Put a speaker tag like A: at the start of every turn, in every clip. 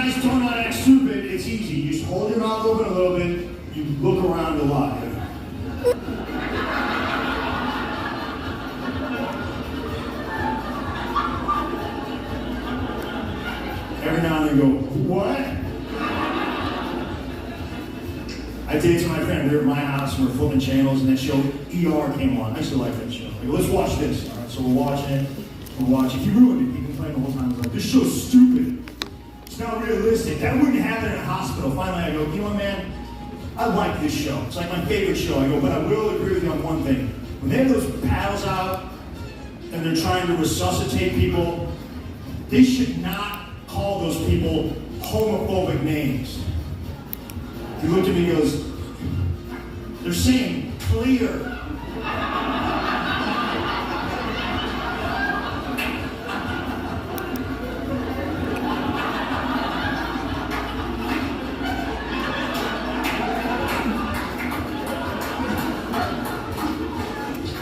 A: guys don't know how to act stupid, it's easy. You just hold your mouth open a little bit, you look around a lot. Every now and then go, what? I did to my friend, we were at my house and we're flipping channels and that show ER came on. I used to like that show. Like, let's watch this. All right, so we're watching it. He ruined it. He complained the whole time. He was like, this show's stupid. It's not realistic. That wouldn't happen in a hospital. Finally, I go, you know what, man? I like this show. It's like my favorite show. I go, but I will agree with you on one thing. When they have those paddles out and they're trying to resuscitate people, they should not call those people homophobic names. He looked at me and goes, they're saying clear.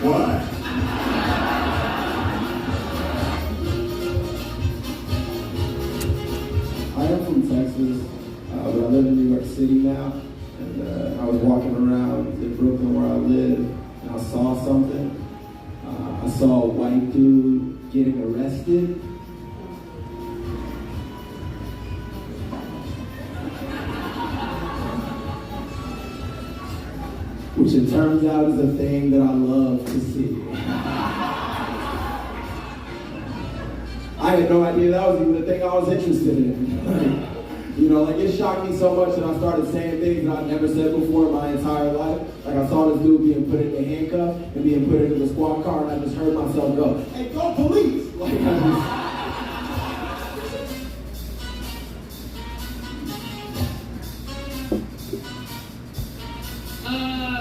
A: What?
B: I am from Texas, but I live in New York City now, and I was walking around in Brooklyn where I live, and I saw something. I saw a white dude getting arrested. Which it turns out is a thing that I love to see. I had no idea that was even the thing I was interested in. You know, like it shocked me so much that I started saying things that I'd never said before in my entire life. Like I saw this dude being put in a handcuff and being put into the squad car, and I just heard myself go, "Hey, go police!" Like I just...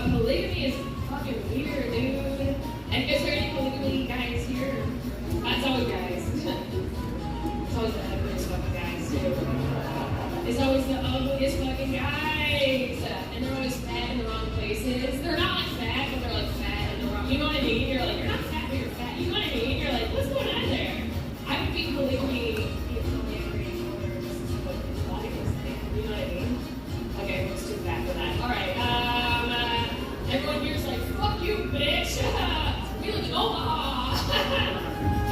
C: Polygamy is fucking weird, dude. And is there any polygamy guys here? That's always guys. It's always the ugliest fucking guys, too. It's always the ugliest fucking guys. And they're always fat in the wrong places. They're not like fat, but they're like fat in the wrong. You know what I mean? You're like, you're not fat, but you're fat. You know what I mean? You're like, what's going on there? I would be polygamy if only every color this is what his body was saying. You know what I mean? Okay, let's too fat for that. Alright, everyone here's like, fuck you, bitch! We live in Omaha!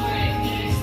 C: Alright, next.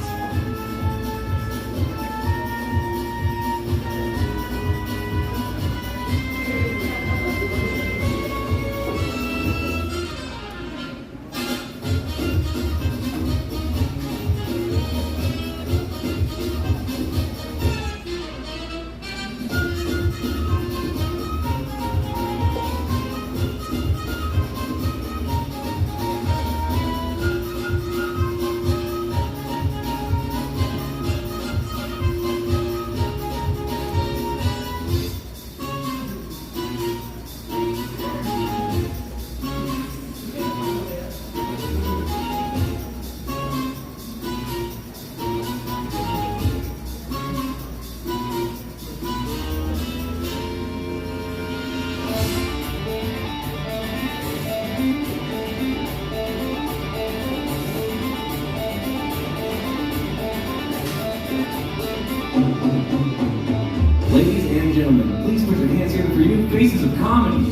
D: Ladies and gentlemen, please put your hands together for your faces of comedy.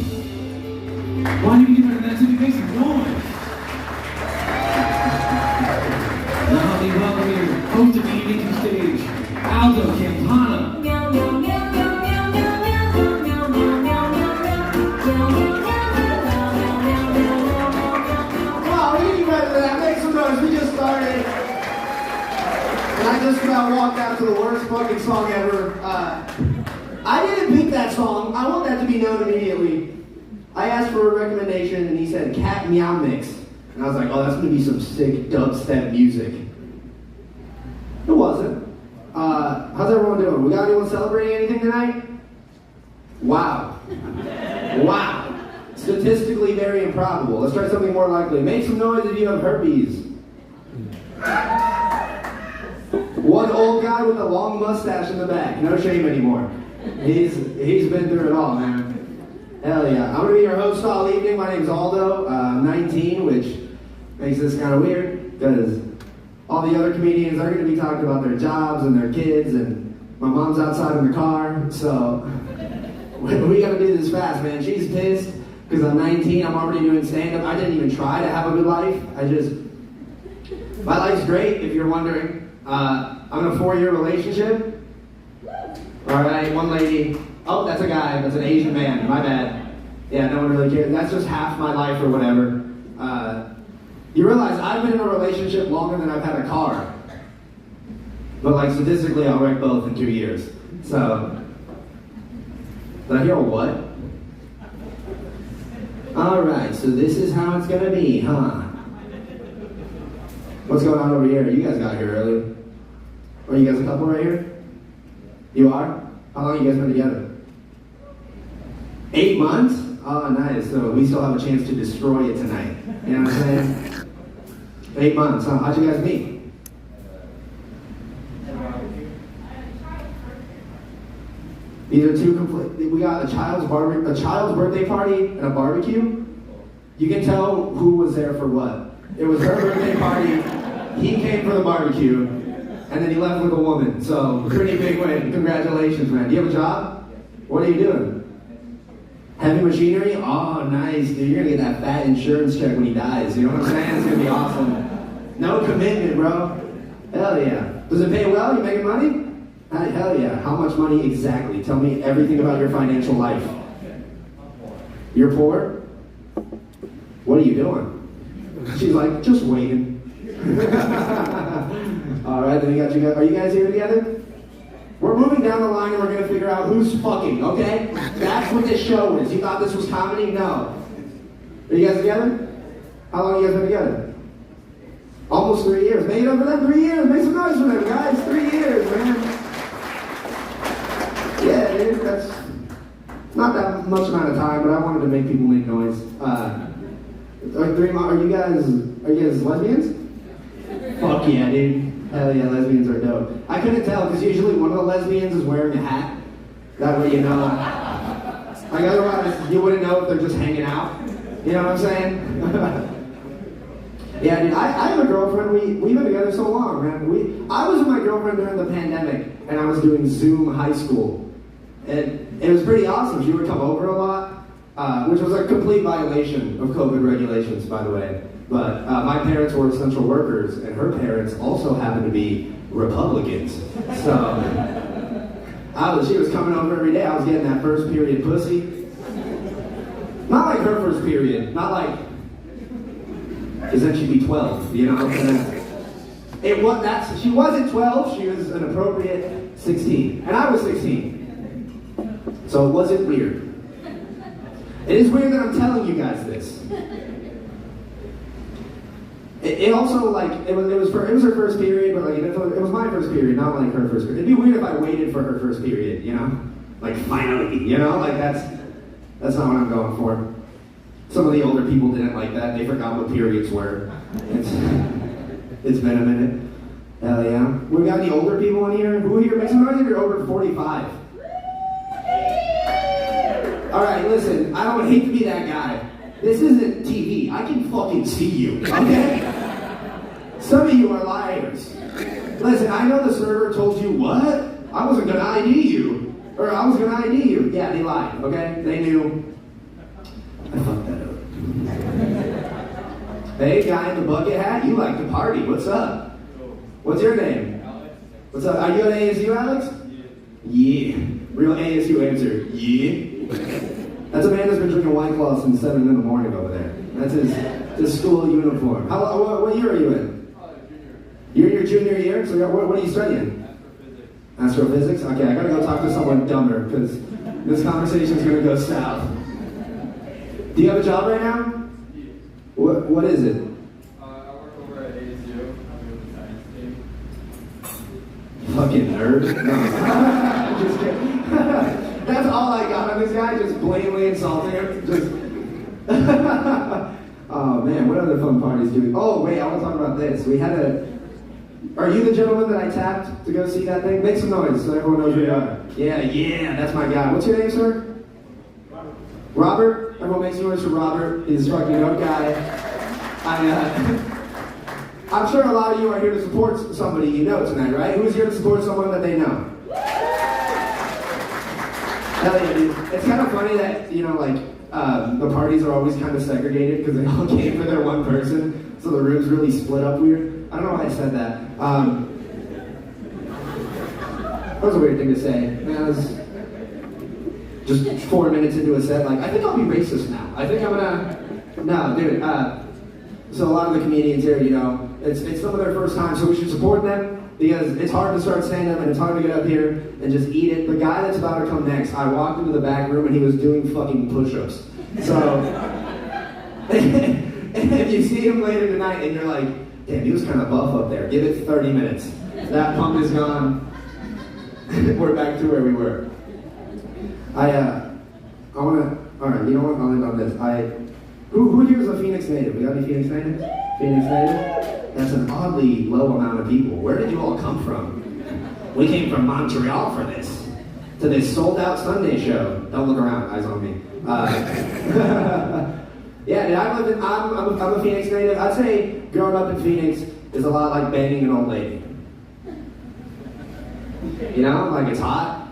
D: Why do you give that to the face of noise? Now they welcome you, host of the evening stage, Aldo Campana.
B: Wow, we need better than that. Make some noise. We just started. And I just about walked out to the worst fucking song ever. I didn't pick that song. I want that to be known immediately. I asked for a recommendation and he said Cat Meow Mix. And I was like, oh, that's gonna be some sick dubstep music. It wasn't. How's everyone doing? We got anyone celebrating anything tonight? Wow. Wow. Statistically very improbable. Let's try something more likely. Make some noise if you have herpes. One old guy with a long mustache in the back. No shame anymore. He's been through it all, man. Hell yeah. I'm gonna be your host all evening. My name's Aldo. I'm 19, which makes this kind of weird because all the other comedians are gonna be talking about their jobs and their kids, and My mom's outside in the car, so we gotta do this fast, man. She's pissed because I'm 19. I'm already doing stand-up. I didn't even try to have a good life. My life's great, if you're wondering. I'm in a 4-year relationship. All right, one lady. Oh, that's a guy. That's an Asian man. My bad. Yeah, no one really cares. That's just half my life or whatever. You realize I've been in a relationship longer than I've had a car. But like statistically, I'll wreck both in 2 years. So, did I hear a what? All right, so this is how it's gonna be, huh? What's going on over here? You guys got here early. Are you guys a couple right here? You are? How long have you guys been together? 8 months? Oh, nice. So we still have a chance to destroy it tonight. You know what I'm saying? 8 months, huh? How'd you guys meet? These are two complete. We got a child's birthday party and a barbecue. You can tell who was there for what. It was her birthday party. He came for the barbecue, and then he left with a woman. So pretty big win. Congratulations, man. Do you have a job? What are you doing? Heavy machinery? Oh, nice, dude. You're gonna get that fat insurance check when he dies. You know what I'm saying? It's gonna be awesome. No commitment, bro. Hell yeah. Does it pay well? You making money? Hell yeah. How much money exactly? Tell me everything about your financial life. You're poor? What are you doing? She's like, just waiting. All right, then we got you guys. Are you guys here together? We're moving down the line and we're gonna figure out who's fucking, okay? That's what this show is. You thought this was comedy? No. Are you guys together? How long have you guys been together? Almost 3 years. Make it up for them, 3 years. Make some noise for them, guys. 3 years, man. Yeah, dude, that's not that much amount of time, but I wanted to make people make noise. Are you guys lesbians? Fuck yeah, dude. Hell yeah, lesbians are dope. I couldn't tell, because usually one of the lesbians is wearing a hat. That way you know. Like otherwise, you wouldn't know if they're just hanging out. You know what I'm saying? Yeah, dude, I have a girlfriend. We've been together so long, man. I was with my girlfriend during the pandemic, and I was doing Zoom high school. And it was pretty awesome. She would come over a lot, which was a complete violation of COVID regulations, by the way. But my parents were essential workers, and her parents also happened to be Republicans. So she was coming over every day. I was getting that first period pussy. Not like her first period. Not like, because then she'd be 12, you know? She wasn't 12, she was an appropriate 16. And I was 16. So it wasn't weird. It is weird that I'm telling you guys this. It also, like, it was her first period, but like, it was my first period, not like her first period. It'd be weird if I waited for her first period, you know? Like, finally, you know? Like, that's not what I'm going for. Some of the older people didn't like that. They forgot what periods were. It's been a minute. Hell yeah. We got any older people in here? Who here? Make some noise if you're over 45. Alright, listen, I don't hate to be that guy. This isn't TV. I can fucking see you, okay? Some of you are liars. Listen, I know the server told you what? I wasn't gonna ID you. Or I was gonna ID you. Yeah, they lied, okay? They knew. I fucked that up. Hey, guy in the bucket hat, you like to party. What's up? What's your name?
E: Alex.
B: What's up? Are you at ASU, Alex? Yeah. Real ASU answer. Yeah. That's a man that's been drinking White Claw since 7 in the morning over there. That's his school uniform. What year are you in?
E: Junior.
B: You're in your junior year? So what are you studying?
E: Astrophysics.
B: Astrophysics? Okay, I gotta go talk to someone dumber, because this conversation's gonna go south. Do you have a job right now?
E: Yeah.
B: What is it?
E: I work over at ASU. I'm with the science team.
B: Fucking nerd. No. Just kidding. That's all I got on this guy, just blatantly insulting him. Just oh man, what other fun parties do we? Oh wait, I want to talk about this. We had Are you the gentleman that I tapped to go see that thing? Make some noise so everyone knows who you are. Yeah, that's my guy. What's your name, sir? Robert? Everyone make some noise for Robert. He's a fucking dope guy. I'm sure a lot of you are here to support somebody you know tonight, right? Who's here to support someone that they know? Hell yeah, dude. It's kind of funny that, you know, like, the parties are always kind of segregated because they all came for their one person, so the rooms really split up weird. I don't know why I said that. That was a weird thing to say. Man, I was just 4 minutes into a set, like, I think I'll be racist now. I think I'm gonna... No, dude, so a lot of the comedians here, you know, it's some of their first time, so we should support them. Because it's hard to start stand-up and it's hard to get up here and just eat it. The guy that's about to come next, I walked into the back room and he was doing fucking push-ups. So, if you see him later tonight and you're like, damn, he was kind of buff up there. Give it 30 minutes. That pump is gone. We're back to where we were. I wanna, alright, you know what, I'll end on this. Who here is a Phoenix native? We got any Phoenix natives? Phoenix native? That's an oddly low amount of people. Where did you all come from? We came from Montreal for this. To this sold-out Sunday show. Don't look around, eyes on me. Yeah, dude, I'm a Phoenix native. I'd say growing up in Phoenix is a lot like banging an old lady. You know, like it's hot,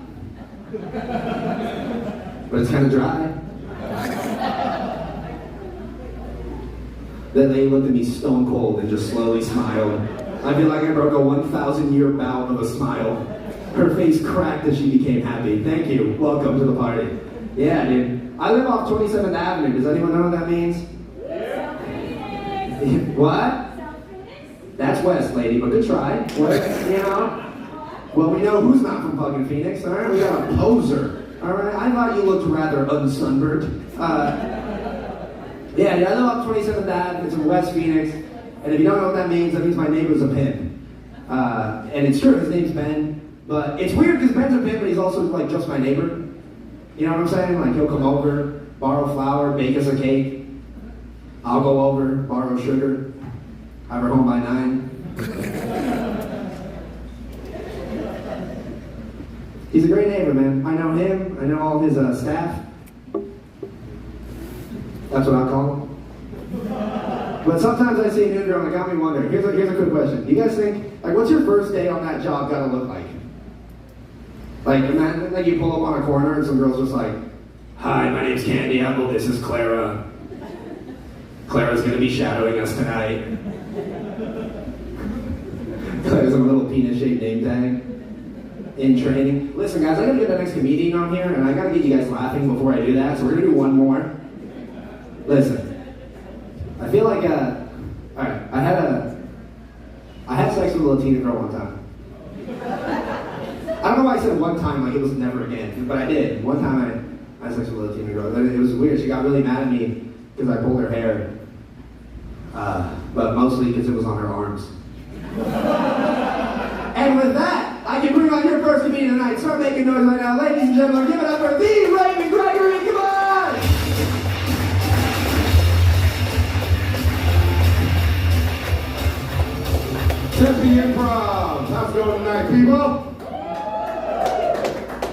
B: but it's kind of dry. That lady looked at me stone cold and just slowly smiled. I feel like I broke a 1,000-year bout of a smile. Her face cracked as she became happy. Thank you. Welcome to the party. Yeah, dude. I live off 27th Avenue. Does anyone know what that means? What? That's west, lady, but good try. What, you know? Well, we know who's not from fucking Phoenix, all right? We got a poser, all right? I thought you looked rather unsunburned. Yeah, I live off 27th Ave, it's in West Phoenix, and if you don't know what that means my neighbor's a pimp. And it's true, his name's Ben, but it's weird because Ben's a pimp, but he's also like just my neighbor. You know what I'm saying? Like he'll come over, borrow flour, bake us a cake. I'll go over, borrow sugar, have her home by 9. He's a great neighbor, man. I know him, I know all his staff. That's what I call him. But sometimes I see a new girl and it got me wondering. Here's a quick question. Do you guys think, like, what's your first day on that job gotta look like? Like, imagine like you pull up on a corner and some girl's just like, hi, my name's Candy Apple, this is Clara. Clara's gonna be shadowing us tonight. Clara's a little penis-shaped name tag. In training. Listen, guys, I gotta get the next comedian on here and I gotta get you guys laughing before I do that, so we're gonna do one more. Listen, I feel like, alright, I had sex with a Latina girl one time. I don't know why I said one time, like it was never again, but I did. One time I had sex with a Latina girl. It was weird, she got really mad at me because I pulled her hair. But mostly because it was on her arms. And with that, I can bring on your first comedian tonight. Start making noise right now. Ladies and gentlemen, give it up for the Raymond Gregory, come on!
F: Tempe Improv. How's it going tonight, people?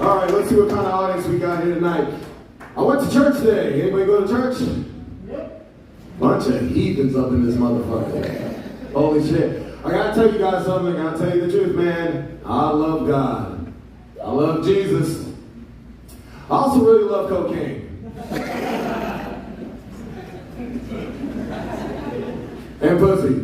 F: All right, let's see what kind of audience we got here tonight. I went to church today. Anybody go to church? Bunch of heathens up in this motherfucker. Holy shit. I gotta tell you guys something. I gotta tell you the truth, man. I love God. I love Jesus. I also really love cocaine. And pussy.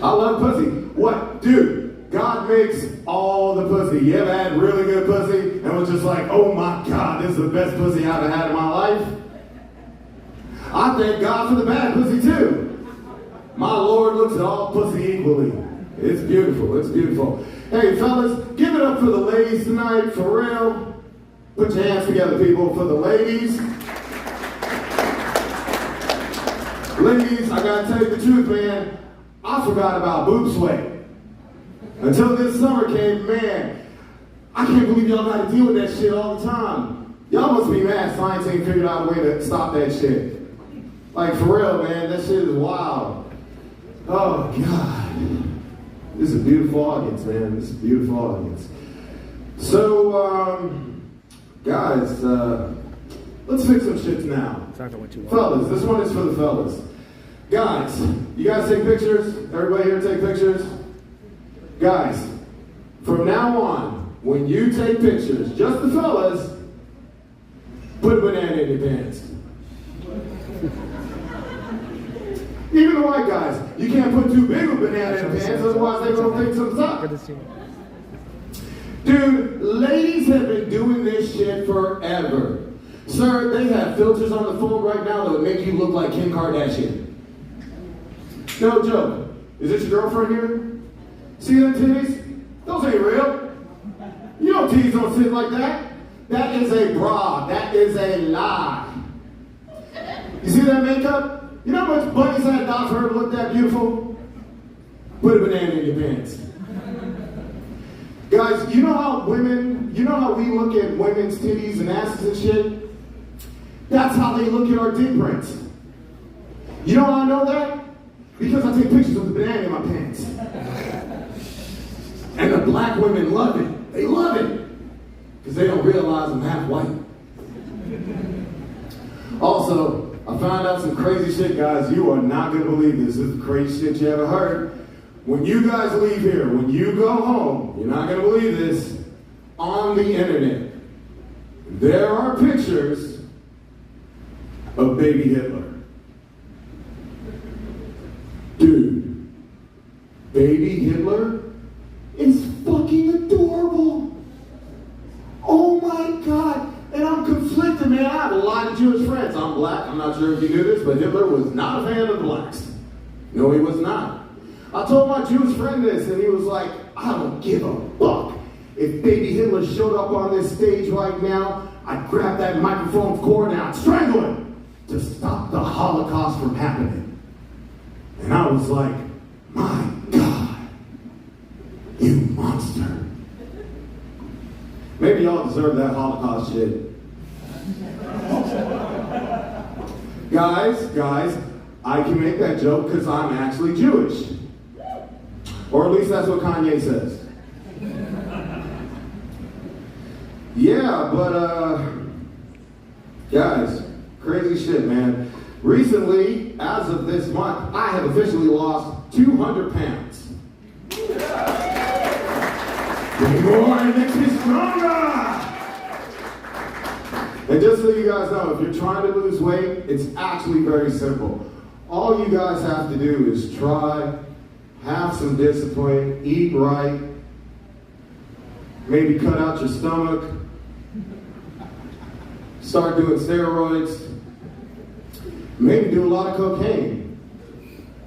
F: I love pussy. What? Dude, God makes all the pussy. You ever had really good pussy and was just like, oh my God, this is the best pussy I've ever had in my life? I thank God for the bad pussy too. My Lord looks at all pussy equally. It's beautiful, it's beautiful. Hey fellas, give it up for the ladies tonight, for real. Put your hands together, people, for the ladies. Ladies, I gotta tell you the truth, man. I forgot about boob sweat. Until this summer came, man, I can't believe y'all gotta deal with that shit all the time. Y'all must be mad science ain't figured out a way to stop that shit. Like, for real, man, that shit is wild. Oh, God. This is a beautiful audience, man. This is a beautiful audience. So, guys, let's fix some shit now. Fellas, this one is for the fellas. Guys, you guys take pictures? Everybody here take pictures? Guys, from now on, when you take pictures, just the fellas, put a banana in your pants. Even the white guys, you can't put too big of a banana in your pants, otherwise they're gonna think something's up. Dude, ladies have been doing this shit forever. Sir, they have filters on the phone right now that would make you look like Kim Kardashian. No joke. Is this your girlfriend here? See them titties? Those ain't real. You know titties don't sit like that. That is a bra. That is a lie. You see that makeup? You know how much bunnies had Doc for her to look that beautiful? Put a banana in your pants. Guys, you know how we look at women's titties and asses and shit? That's how they look at our dick prints. You know how I know that? Because I take pictures of the banana in my pants. And the black women love it. They love it. Because they don't realize I'm half white. Also, I found out some crazy shit, guys. You are not going to believe this. This is the craziest shit you ever heard. When you guys leave here, when you go home, you're not going to believe this, on the internet, there are pictures of baby Hitler. Dude, baby Hitler is fucking adorable. Oh my God. And I'm conflicted, man. I have a lot of Jewish friends. I'm black. I'm not sure if you knew this, but Hitler was not a fan of the blacks. No, he was not. I told my Jewish friend this, and he was like, I don't give a fuck. If baby Hitler showed up on this stage right now, I'd grab that microphone cord and I'd strangle him to stop the Holocaust from happening. And I was like, my God, you monster. Maybe y'all deserve that Holocaust shit. Guys, I can make that joke because I'm actually Jewish. Or at least that's what Kanye says. Yeah, but, guys, crazy shit, man. Recently, as of this month, I have officially lost 200 pounds. Good morning, makes me stronger! And just so you guys know, if you're trying to lose weight, it's actually very simple. All you guys have to do is try, have some discipline, eat right, maybe cut out your stomach, start doing steroids, maybe do a lot of cocaine.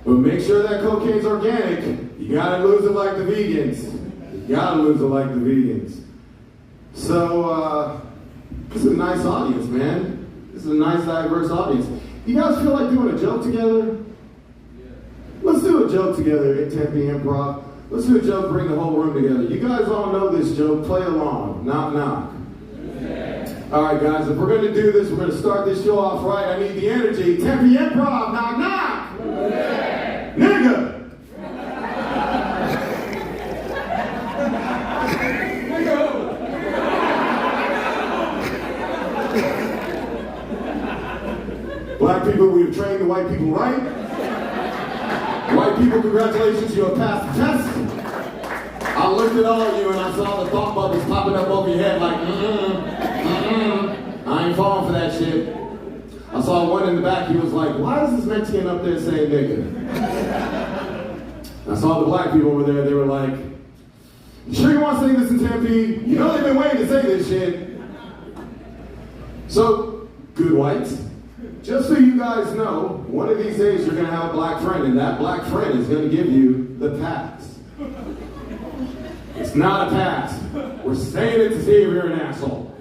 F: But make sure that cocaine's organic. You gotta lose it like the vegans. You gotta lose it like the vegans. So, this is a nice audience, man. This is a nice, diverse audience. You guys feel like doing a joke together? Let's do a joke together at Tempe Improv. Let's do a joke, bring the whole room together. You guys all know this joke. Play along. Knock, knock. All right, guys, if we're going to do this, we're going to start this show off right. I need the energy. Tempe Improv. Knock, knock. Nigga. Black people, we have trained the white people right. White people, congratulations, you have passed the test. I looked at all of you and I saw the thought bubbles popping up over your head like, I ain't falling for that shit. I saw one in the back, he was like, why is this Mexican up there saying nigga? I saw the black people over there, they were like, you sure you want to say this in Tempe? You know they've been waiting to say this shit. So, good whites. Just so you guys know, one of these days you're going to have a black friend, and that black friend is going to give you the pass. It's not a pass. We're saying it to see if you're an asshole.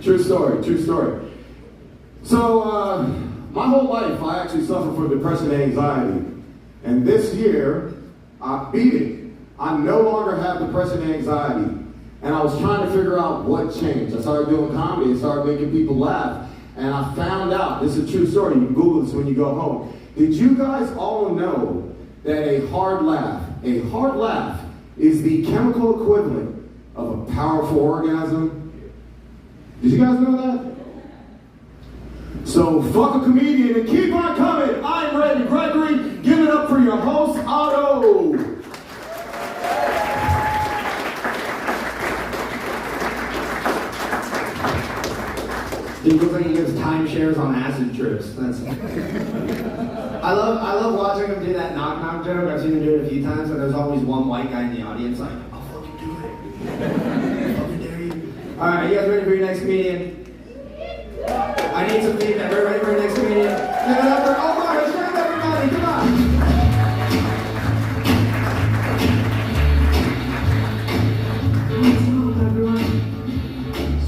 F: True story, true story. So, my whole life I actually suffer from depression and anxiety. And this year, I beat it. I no longer have depression and anxiety. And I was trying to figure out what changed. I started doing comedy, I started making people laugh. And I found out, this is a true story, you can Google this when you go home. Did you guys all know that a hard laugh is the chemical equivalent of a powerful orgasm? Did you guys know that? So fuck a comedian and keep on coming. I'm Randy Gregory. Give it up for your host, Otto.
B: He looks like he gives timeshares on acid trips. That's. I love watching him do that knock knock joke. I've seen him do it a few times, and there's always one white guy in the audience like, I'll fucking do it. I'll fucking dare you. All right, you guys ready for your next comedian? I need some feedback. We're ready for your next comedian. Give it up for Omar. Let's bring everybody. Come on.
G: What's up, everyone?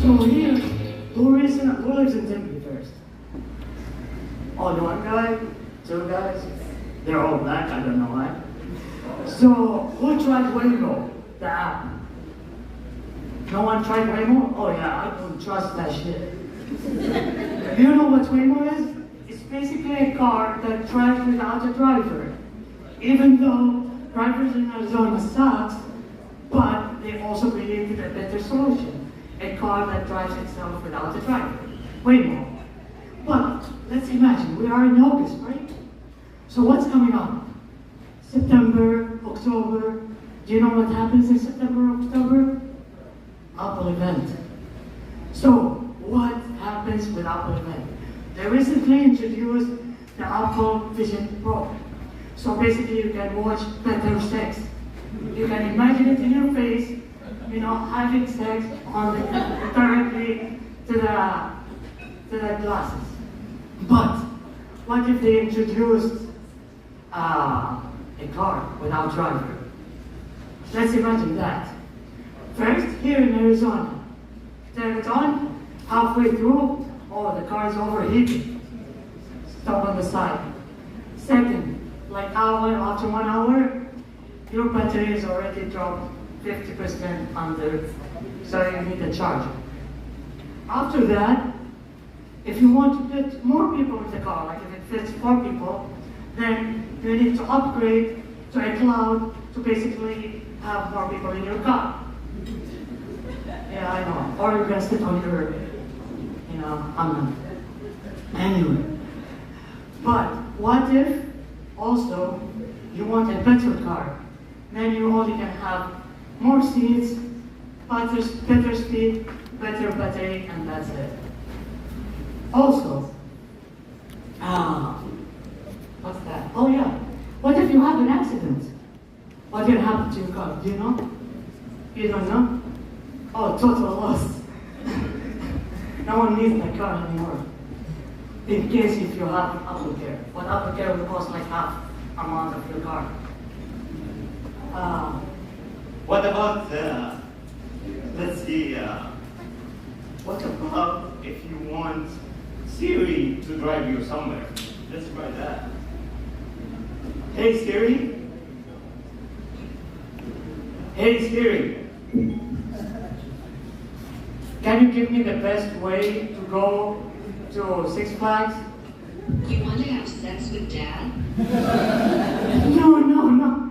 G: So here, who lives in Tempe first? Oh, the one guy? Two guys? They're all black, I don't know why. So, who tried Waymo, the app? No one tried Waymo? Oh yeah, I don't trust that shit. You know what Waymo is? It's basically a car that drives without a driver. Even though drivers in Arizona sucks, but they also created a better solution. A car that drives itself without a driver. Waymo. But let's imagine, we are in August, right? So what's coming up? September, October. Do you know what happens in September, October? Apple event. So what happens with Apple event? They recently introduced the Apple Vision Pro. So basically you can watch better sex. You can imagine it in your face, having sex directly to the glasses. But what if they introduced a car without driver? Let's imagine that. First, here in Arizona, turn it on, halfway through, oh, the car is overheating. Stop on the side. Second, after 1 hour, your battery is already dropped 50% under, so you need a charger. After that, if you want to put more people in the car, like if it fits 4 people, then you need to upgrade to a cloud to basically have more people in your car. Yeah, I know. Or you can sit on your, Anyway. But what if also you want a better car? Then you only can have more seats, better speed, better battery, and that's it. Also, what's that? Oh yeah, what if you have an accident? What will happen to your car? Do you know? You don't know? Oh, total loss. No one needs my car anymore. In case if you have Apple Care. But Apple Care will cost like half amount of your car.
H: What about, let's see,
G: What about?
H: if you want Siri to drive you somewhere? Let's try that. Hey Siri. Hey Siri.
G: Can you give me the best way to go to Six Flags?
I: You want to have sex with Dad?
G: No.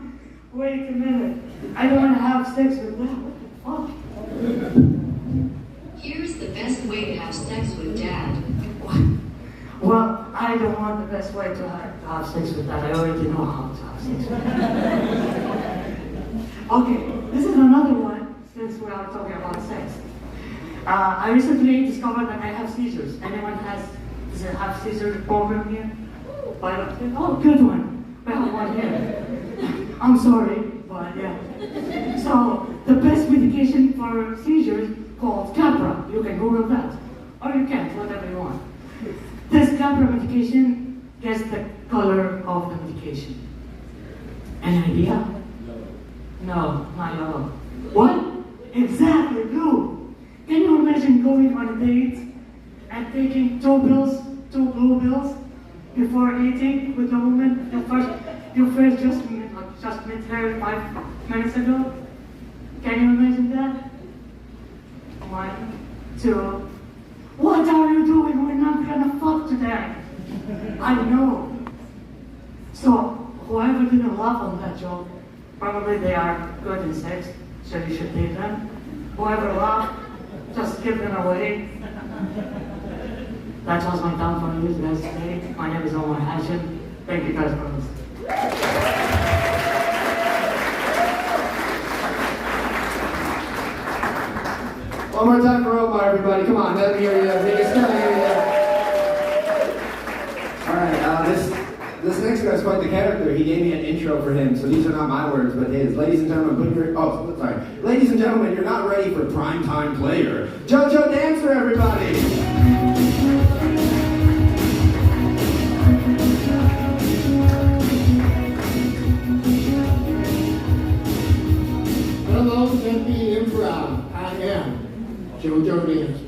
G: Wait a minute. I don't want to have sex with that. What the fuck?
I: Here's the best way to have sex with Dad.
G: What? Well, I don't want the best way to have sex with that. I already know how to have sex with that. Okay, this is another one since we are talking about sex. I recently discovered that I have seizures. Anyone does it have seizure program here? Oh, good one. We have one here. I'm sorry, but yeah. So, the best medication for seizures called Capra. You can Google that. Or you can't, whatever you want. This Capra medication gets the color of the medication. Any idea? No, not yellow. What? Exactly, blue. Can you imagine going on a date and taking two blue pills before eating with the woman you first just met her 5 minutes ago? Can you imagine that? 1, 2. What are you doing? We're not gonna fuck today. I know. So whoever didn't laugh on that joke, probably they are good in sex, so you should take them. Whoever laughed, just give them away. That was my time for you guys today. My name is Omar Hashim. Thank you guys for listening.
B: One more time for Omar, everybody. Come on, let me hear you. Make a stand. guy's quite the character. He gave me an intro for him, so these are not my words, but his. Ladies and gentlemen, Ladies and gentlemen, you're not ready for primetime player. JoJo Dancer, everybody!
J: Hello, Tempe Improv. I am JoJo Dancer.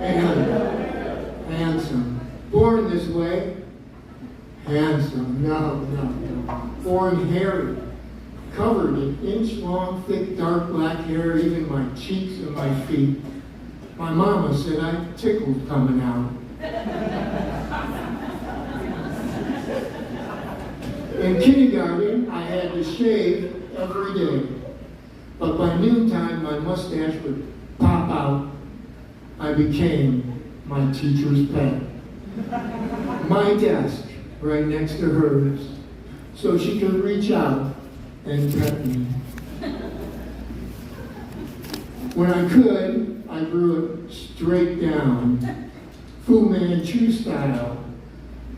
J: And handsome. Born this way. Handsome. No. Born hairy. Covered in inch-long, thick, dark black hair, even my cheeks and my feet. My mama said I tickled coming out. In kindergarten, I had to shave every day. But by noontime, my mustache would pop out. I became my teacher's pet. My desk right next to hers, so she could reach out and pet me. When I could, I grew it straight down, Fu Manchu style.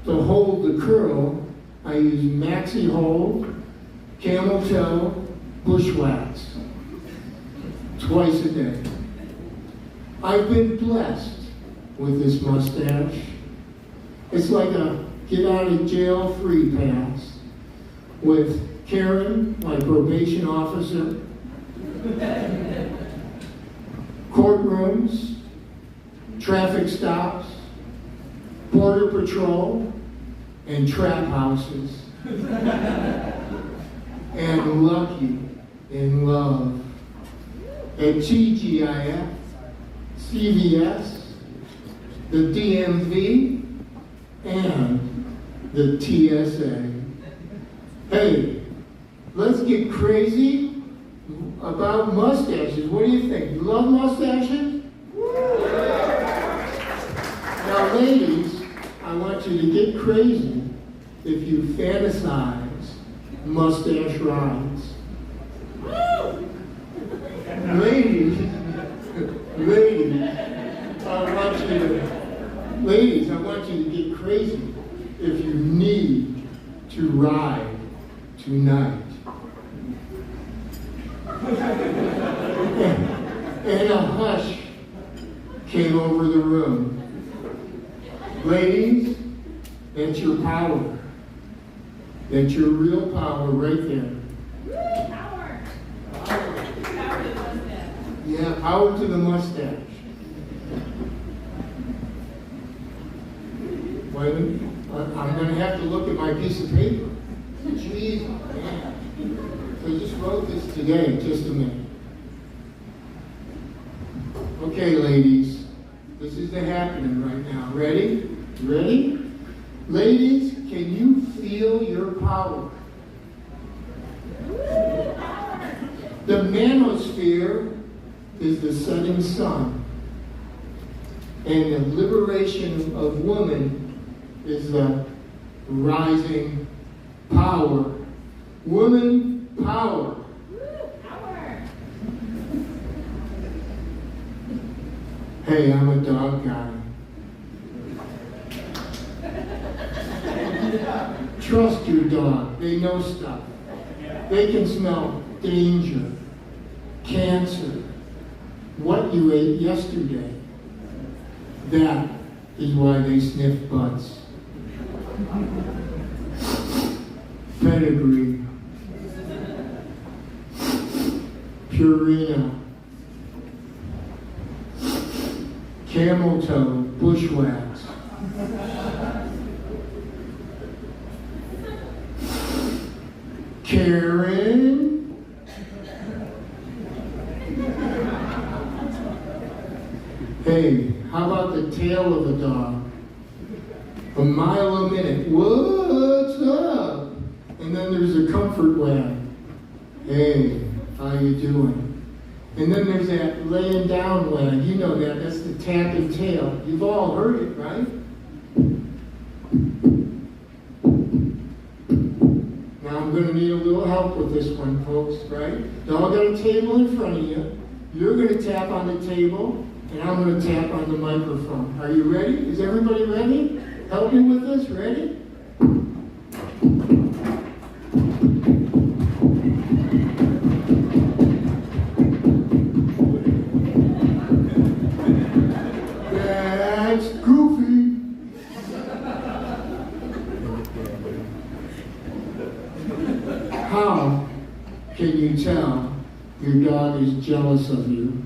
J: To hold the curl, I used maxi hold, camel toe, bushwhacks, twice a day. I've been blessed with this mustache. It's like a get out of jail free pass with Karen, my probation officer, courtrooms, traffic stops, border patrol, and trap houses. And lucky in love at TGIF, CVS, the DMV, and the TSA. Hey, let's get crazy about mustaches. What do you think? You love mustaches? Now, ladies, I want you to get crazy if you fantasize mustache rides. Ladies, I want you to get crazy if you need to ride tonight. And a hush came over the room. Ladies, that's your power. That's your real power right there.
C: Power. Power to the mustache.
J: Yeah, power to the mustache. Wait a minute. I'm going to have to look at my piece of paper. Jeez, man. I just wrote this today. Just a minute. Okay, ladies. This is the happening right now. Ready? Ready? Ladies, can you feel your power? The manosphere is the setting sun. And the liberation of woman is the rising power. Woman power.
C: Power.
J: Hey, I'm a dog guy. Trust your dog. They know stuff. They can smell danger, cancer, what you ate yesterday. That is why they sniff butts. Pedigree, Purina, camel toe, bushwhacks. Karen. Hey, how about the tail of a dog? A mile a minute. What's up? And then there's a comfort wag. Hey, how you doing? And then there's that laying down wag. You know that. That's the tapping tail. You've all heard it, right? Now I'm going to need a little help with this one, folks, right? Y'all got a table in front of you. You're going to tap on the table, and I'm going to tap on the microphone. Are you ready? Is everybody ready? Help me with this. Ready? How can you tell your dog is jealous of you?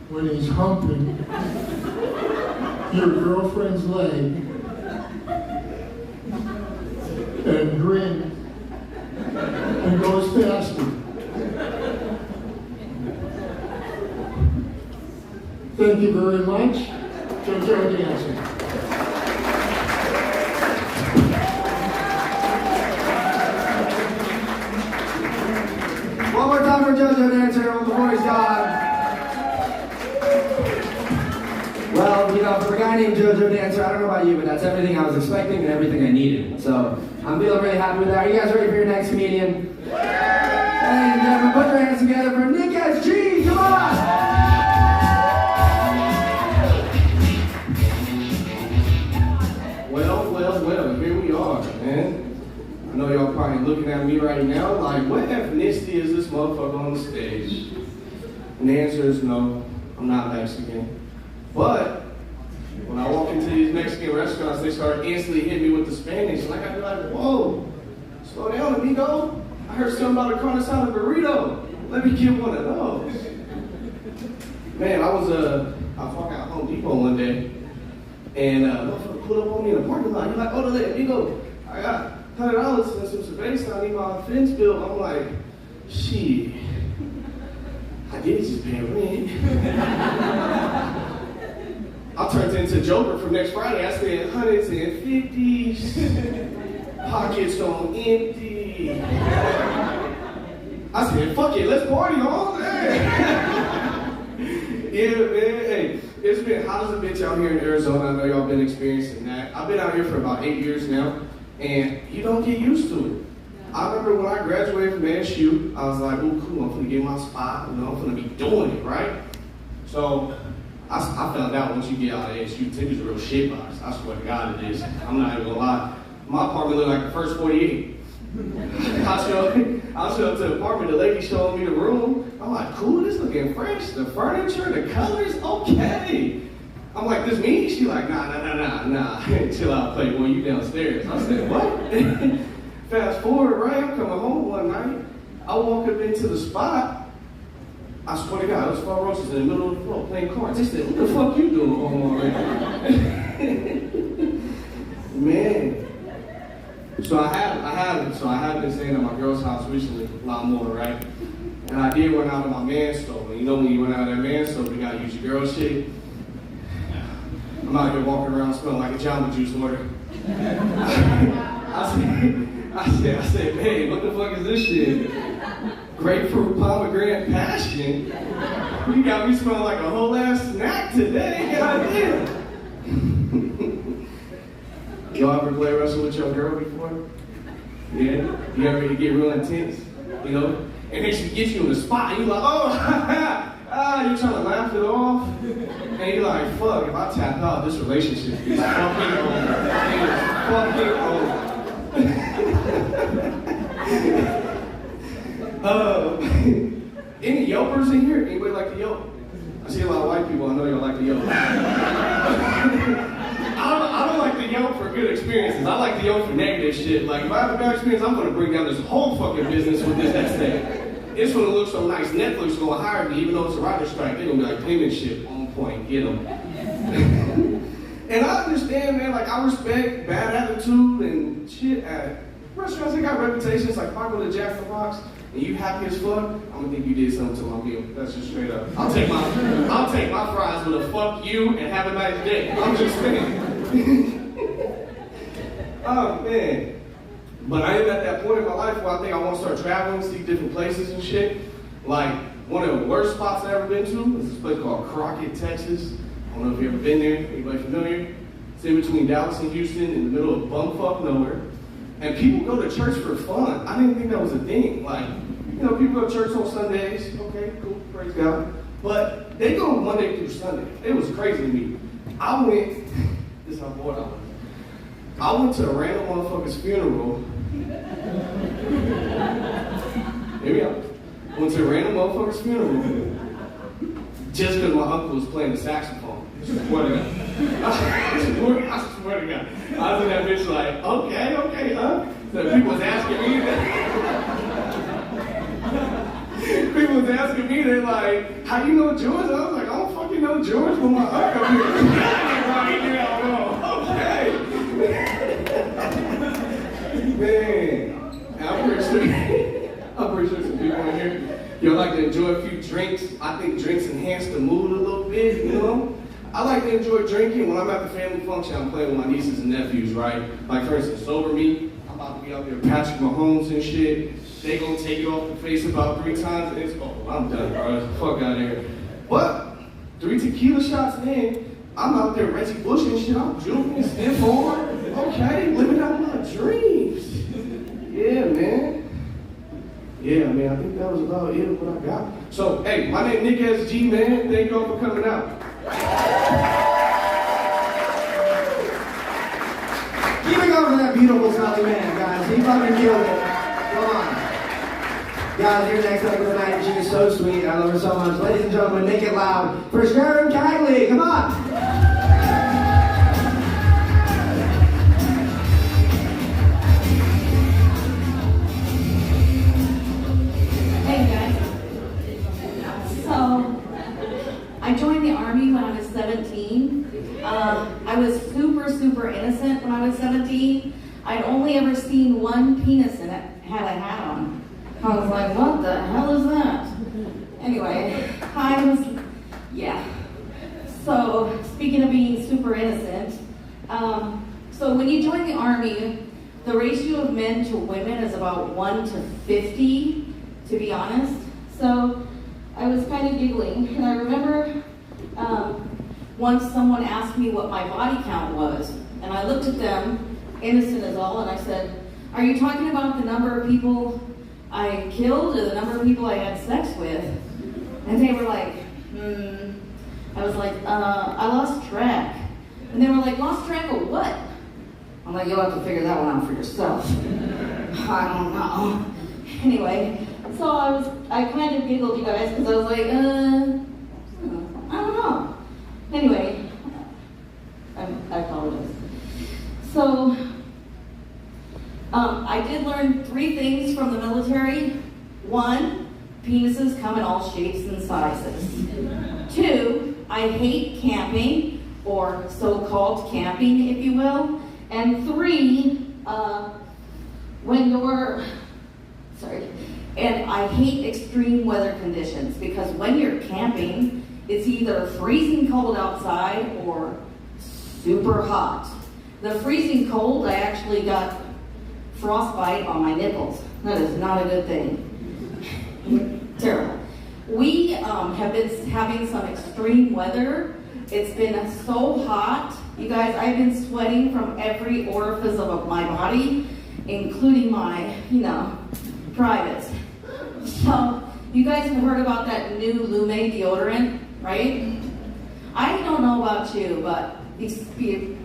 J: When he's humping your girlfriend's leg and grins and goes faster. Thank you very much. JoJo Dancer.
B: One more time for JoJo Dancer on the voice God. Well, you know, for a guy named JoJo Dancer, I don't know about you, but that's everything I was expecting and everything I needed. So I'm feeling really happy with that. Are you guys ready for your next comedian? Ladies and gentlemen, put your hands together for Nick S.G. Come on!
K: Well, here we are, man. I know y'all probably looking at me right now like, what ethnicity is this motherfucker on the stage? And the answer is no, I'm not Mexican. But when I walk into these Mexican restaurants, they start instantly hitting me with the Spanish. And I gotta be like, whoa, slow down, amigo. I heard something about a carne asada burrito. Let me get one of those. Man, I walked out Home Depot one day, and motherfucker pulled up on me in the parking lot. He's like, oh, amigo, I got $100 and some cerveza. I need my fence bill. I'm like, shit, I did just pay rent. I turned into Joker from next Friday. I spent hundreds and fifties, pockets on empty. I said, fuck it, let's party all day. Yeah, man, hey, it's been hot as a bitch out here in Arizona. I know y'all been experiencing that. I've been out here for about 8 years now, and you don't get used to it. I remember when I graduated from ASU, I was like, oh, cool, I'm gonna get my spot, I'm gonna be doing it, right? So, I found out once you get out of ASU, Tempe's a real shit box. I swear to God it is. I'm not even gonna lie. My apartment looked like the first 48. I showed up to the apartment, the lady showed me the room. I'm like, cool, this looking fresh. The furniture, the colors, okay. I'm like, this me? She like, nah. Chill out, Playboy, you downstairs. I said, what? Fast forward, right? I'm coming home one night. I walk up into the spot. I swear to God, those 4 roaches in the middle of the floor playing cards. They said, what the fuck you doing home already? Man. So I have been staying at my girl's house recently, a lot more, right? And I did run out of my man stove. And you know when you run out of that man stove, you gotta use your girl shit. I'm out here walking around smelling like a Jamba Juice order. I said, babe, what the fuck is this shit? Grapefruit pomegranate passion? You got me smelling like a whole ass snack today, goddamn. Y'all ever play wrestle with your girl before? Yeah? You ever get real intense? You know? And then she gets you in the spot, and you're like, oh, you're trying to laugh it off. And you're like, fuck, if I tap out, this relationship is fucking over. It is fucking over. Any yelpers in here? Anybody like to yelp? I see a lot of white people, I know y'all like to yelp. I don't like to yelp for good experiences. I like to yelp for negative shit. Like, if I have a bad experience, I'm gonna bring down this whole fucking business with this essay. It's gonna look so nice. Netflix is gonna hire me, even though it's a writer's strike. They're gonna be like, payment shit, on point, get them. And I understand, man, like, I respect bad attitude and shit at restaurants. They got reputations. Like, if I go to Jack in the Box and you happy as fuck, I'm gonna think you did something to my meal. That's just straight up. I'll take my fries with a fuck you and have a nice day. I'm just saying. Oh, man. But I am at that point in my life where I think I want to start traveling, see different places and shit. Like, one of the worst spots I've ever been to is this place called Crockett, Texas. I don't know if you've ever been there. Anybody familiar? It's in between Dallas and Houston, in the middle of bumfuck nowhere. And people go to church for fun. I didn't think that was a thing. Like, you know, people go to church on Sundays. Okay, cool, praise God. But they go Monday through Sunday. It was crazy to me. I went, this is how bored I was. I went to a random motherfucker's funeral. Here we go. Went to a random motherfucker's funeral just because my uncle was playing the saxophone. What a was in that bitch like, okay, huh? So people was asking me that. People was asking me, they're like, how you know George? I was like, I don't fucking know George, but my uncle here. Right now, okay. Man, I'm pretty sure some people in here, y'all like to enjoy a few drinks. I think drinks enhance the mood a little bit, you know? I like to enjoy drinking. When I'm at the family function, I'm playing with my nieces and nephews, right? Like, for instance, Sober Me, I'm about to be out there Patrick Mahomes and shit. They gonna take it off the face about 3 times, and it's, oh, I'm done, bro. Fuck out of here. But 3 tequila shots in, I'm out there Reggie Bush and shit. I'm juking, stiff on. Okay, living out my dreams. Yeah, man. Yeah, man, I think that was about it, what I got. So, hey, my name is Nick SG, man. Thank y'all for coming out.
B: Keep it going for that beautiful Sally man, guys. He fucking killed it. Come on. Guys, here next up tonight, she is so sweet. I love her so much. Ladies and gentlemen, make it loud for Sharon Cagley. Come on.
L: Hey guys. So, I joined the Army when I was 17. I was super innocent when I was 17. I'd only ever seen one penis and it had a hat on. I was like, what the hell is that? Anyway, yeah. So, speaking of being super innocent, so when you join the Army, the ratio of men to women is about 1 to 50, to be honest. So, I was kind of giggling, and I remember once someone asked me what my body count was, and I looked at them, innocent as all, and I said, are you talking about the number of people I killed or the number of people I had sex with? And they were like, I was like, I lost track. And they were like, lost track of what? I'm like, you'll have to figure that one out for yourself. I don't know. Anyway, so I kind of giggled, you guys, because I was like, I don't know. Anyway, I apologize. So, I did learn 3 things from the military. 1, penises come in all shapes and sizes. 2, I hate camping, or so-called camping, if you will. And 3, and I hate extreme weather conditions, because when you're camping, it's either freezing cold outside or super hot. The freezing cold, I actually got frostbite on my nipples. That is not a good thing. Terrible. We have been having some extreme weather. It's been so hot. You guys, I've been sweating from every orifice of my body, including my, privates. So, you guys have heard about that new Lume deodorant, right? I don't know about you, but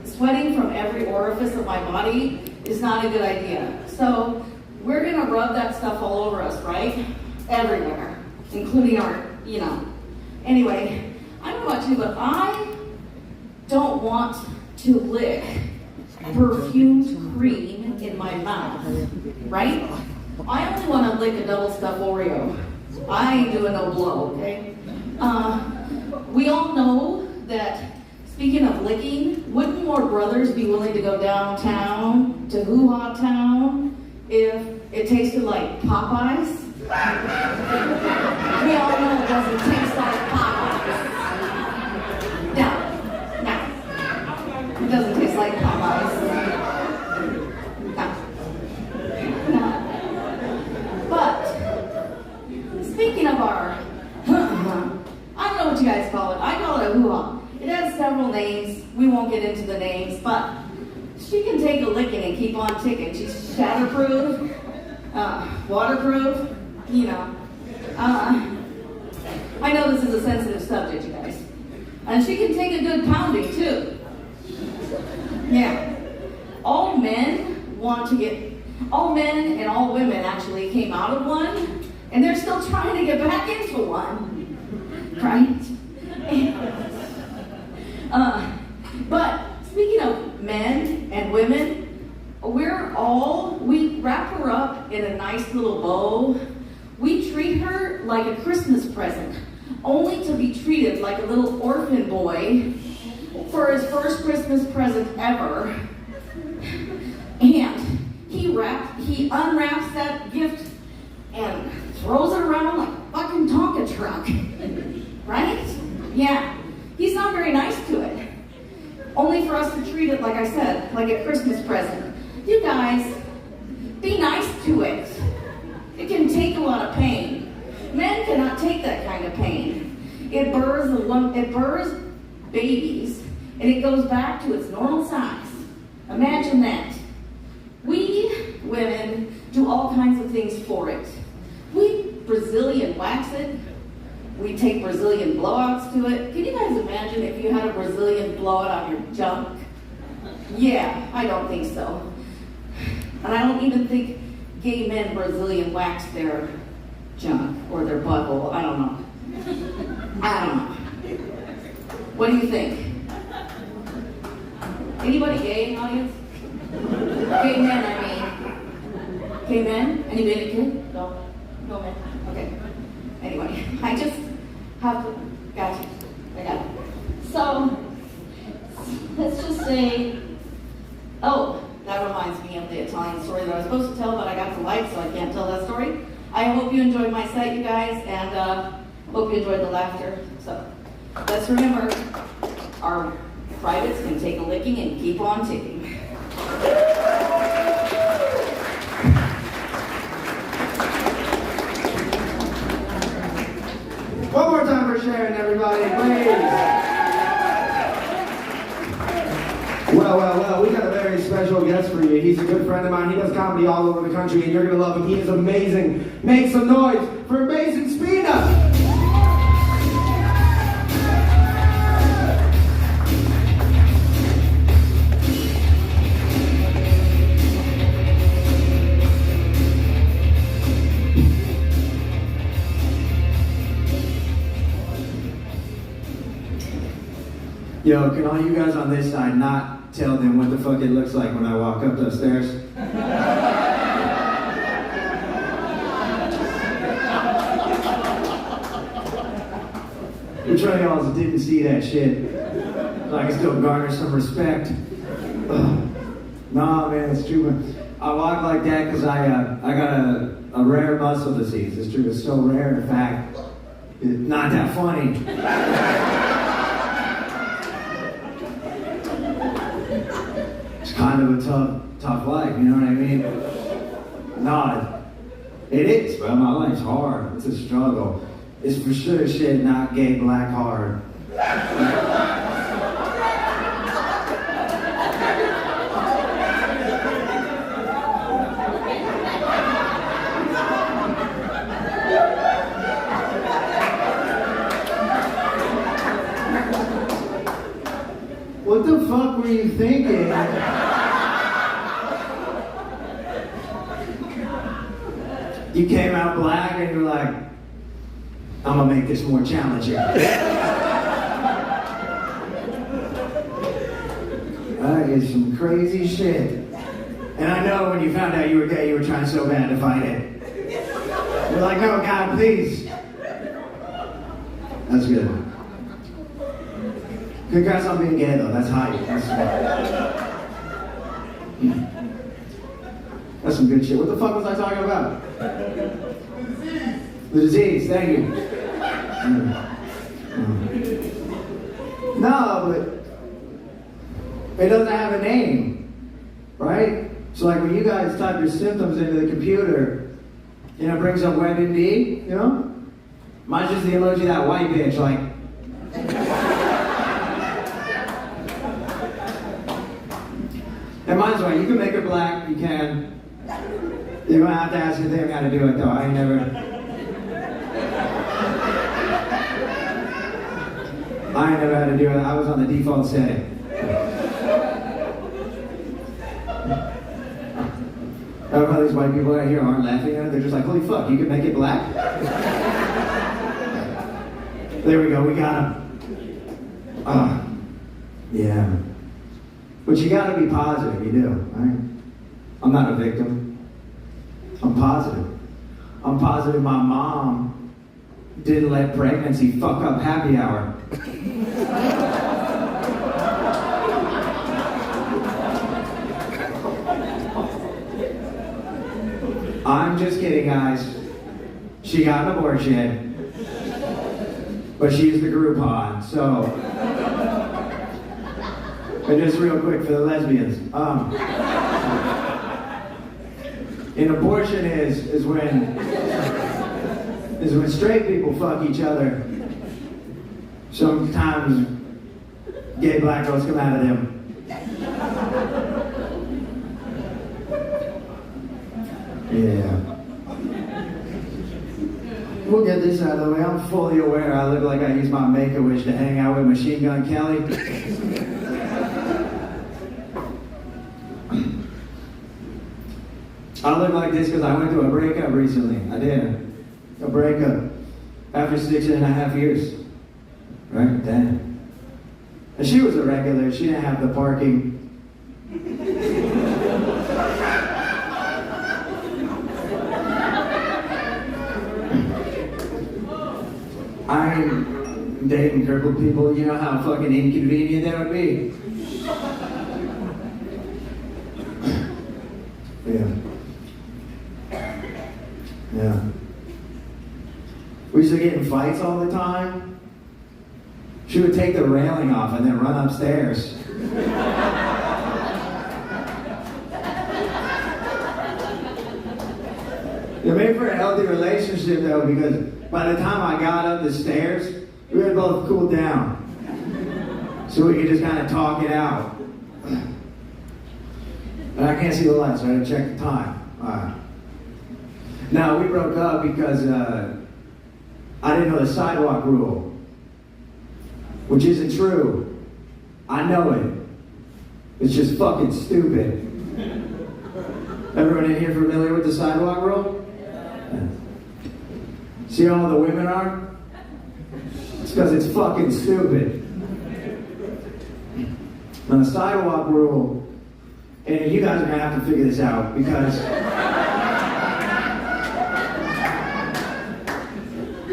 L: sweating from every orifice of my body is not a good idea. So we're gonna rub that stuff all over us, right? Everywhere, including our, Anyway, I don't know about you, but I don't want to lick perfumed cream in my mouth, right? I only want to lick a double stuffed Oreo. I ain't doing no blow, okay? We all know that, speaking of licking, wouldn't more brothers be willing to go downtown to Hoo-Ha Town if it tasted like Popeyes? We all know it doesn't taste like Popeyes. No. It doesn't taste like Popeyes. No. But, speaking of our, I don't know what you guys call it. I call it a hoo-ha. It has several names. We won't get into the names, but she can take a licking and keep on ticking. She's shatterproof, waterproof, I know this is a sensitive subject, you guys. And she can take a good pounding, too. Yeah. All men and all women actually came out of one, and they're still trying to get back into one, right? But speaking of men and women, we wrap her up in a nice little bow. We treat her like a Christmas present, only to be treated like a little orphan boy for his first Christmas present ever. And he unwraps that gift and throws it around like a fucking Tonka truck. Right? Yeah. He's not very nice to it. Only for us to treat it, like I said, like a Christmas present. You guys, be nice to it. It can take a lot of pain. Men cannot take that kind of pain. It burrs babies, and it goes back to its normal size. Imagine that. We women do all kinds of things for it. We Brazilian wax it. We take Brazilian blowouts to it. Can you guys imagine if you had a Brazilian blowout on your junk? Yeah, I don't think so. And I don't even think gay men Brazilian wax their junk or their butthole. I don't know. What do you think? Anybody gay in the audience? Gay men, I mean. Gay men? Anybody kid? No? No men? Okay. Anyway, I just have to, gotcha, I got it. So, let's just say, oh, that reminds me of the Italian story that I was supposed to tell, but I got the light, so I can't tell that story. I hope you enjoyed my set, you guys, and hope you enjoyed the laughter. So, let's remember, our privates can take a licking and keep on ticking.
B: One more time for Sharon, everybody, please. Well, we got a very special guest for you. He's a good friend of mine. He does comedy all over the country, and you're going to love him. He is amazing. Make some noise for Amazing Spina.
M: Yo, can all you guys on this side not tell them what the fuck it looks like when I walk up those stairs? Which one of y'all didn't see that shit? So I can still garner some respect. Ugh. Nah, man, it's true. I walk like that because I got a rare muscle disease. It's true, it's so rare, in fact, it's not that funny. Kind of a tough life, you know what I mean? No, it is, but my life's hard. It's a struggle. It's for sure shit not gay black hard.
B: What the fuck were you thinking?
M: You came out black and you're like, I'm gonna make this more challenging. That is some crazy shit. And I know when you found out you were gay, you were trying so bad to fight it. You're like, no, God, please. That's good. Congrats on being gay, though. That's hype. That's some good shit. What the fuck was I talking about? The disease. Thank you. No, but it doesn't have a name, right? So like when you guys type your symptoms into the computer, you know, it brings up WebMD, you know? Mine's just the emoji of that white bitch, like. And mine's right, you can make it black, you can. You're gonna have to ask your thing how to do it though. I ain't never had to do it. I was on the default setting. I don't know how these white people out here aren't laughing at it. They're just like, holy fuck, you can make it black? There we go, we got him. Yeah. But you gotta be positive, you do, right? I'm not a victim. I'm positive. I'm positive my mom didn't let pregnancy fuck up happy hour. I'm just kidding, guys. She got an abortion, but she's the Groupon, so. And just real quick for the lesbians. An abortion is when straight people fuck each other. Sometimes gay black girls come out of them. Yeah. We'll get this out of the way. I'm fully aware I look like I use my Make-A-Wish to hang out with Machine Gun Kelly. I look like this because I went through a breakup recently. I did. A breakup. After 6.5 years. Right? Damn. And she was a regular. She didn't have the parking. I'm dating crippled people. You know how fucking inconvenient that would be. Yeah. Yeah. We used to get in fights all the time. She would take the railing off and then run upstairs. It made for a healthy relationship though, because by the time I got up the stairs, we had both cooled down. So we could just kind of talk it out. But I can't see the lights, so I had to check the time. Alright. Now, we broke up because I didn't know the sidewalk rule. Which isn't true. I know it. It's just fucking stupid. Everyone in here familiar with the sidewalk rule? Yeah. See how all the women are? It's because it's fucking stupid. Now, the sidewalk rule, and you guys are gonna have to figure this out because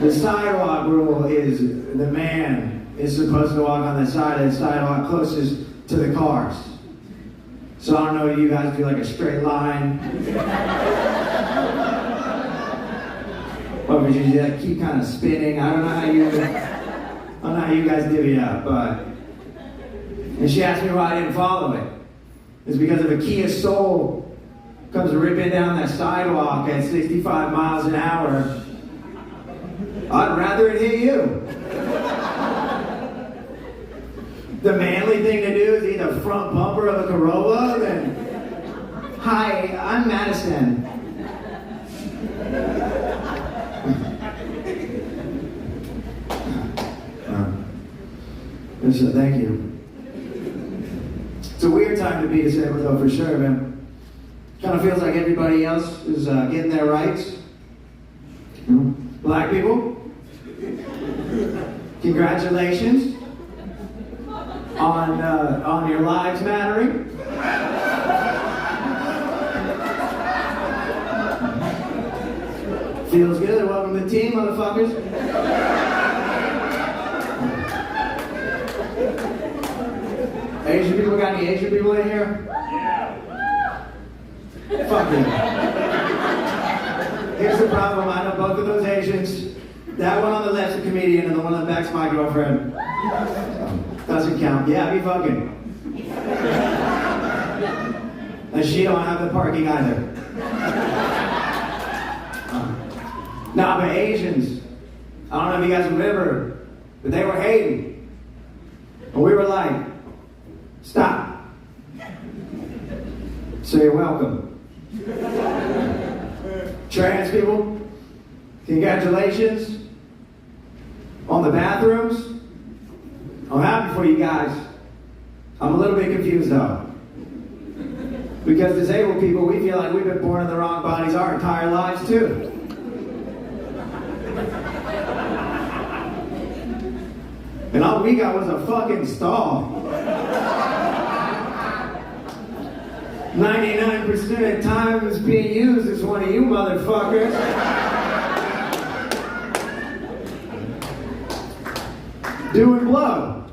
M: the sidewalk rule is the man is supposed to walk on the side of the sidewalk closest to the cars. So I don't know if you guys do like a straight line. Or would you like keep kind of spinning? I don't know how you guys divvy it up, but. And she asked me why I didn't follow it. It's because if a Kia Soul comes ripping down that sidewalk at 65 miles an hour, I'd rather it hit you. The manly thing to do is eat the front bumper of a Corolla, then, hi, I'm Madison. Thank you. It's a weird time to be disabled, though, for sure, man. Kind of feels like everybody else is getting their rights. Black people, congratulations on your lives mattering. Feels good. Welcome to the team, motherfuckers. Asian people, got any Asian people in here? Yeah. Fuck you. Here's the problem, I know both of those Asians. That one on the left's a comedian and the one on the back's my girlfriend. Doesn't count. Yeah, I be fucking. And she don't have the parking either. Nah, but Asians, I don't know if you guys remember, but they were hating. And we were like, stop. So you're welcome. Trans people, congratulations on the bathrooms. I'm happy for you guys. I'm a little bit confused though. Because disabled people, we feel like we've been born in the wrong bodies our entire lives too. And all we got was a fucking stall. 99% of time is being used as one of you motherfuckers. Doing blow.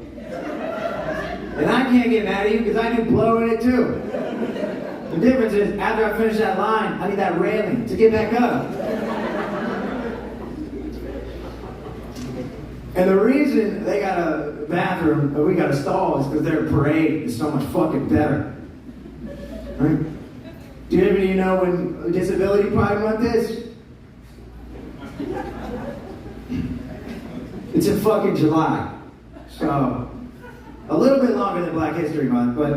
M: And I can't get mad at you because I do blow in it too. The difference is, after I finish that line, I need that railing to get back up. And the reason they got a bathroom, or we got a stall, is because their parade is so much fucking better. Right? Do any of you know when Disability Pride Month is? It's in fucking July. So, a little bit longer than Black History Month, but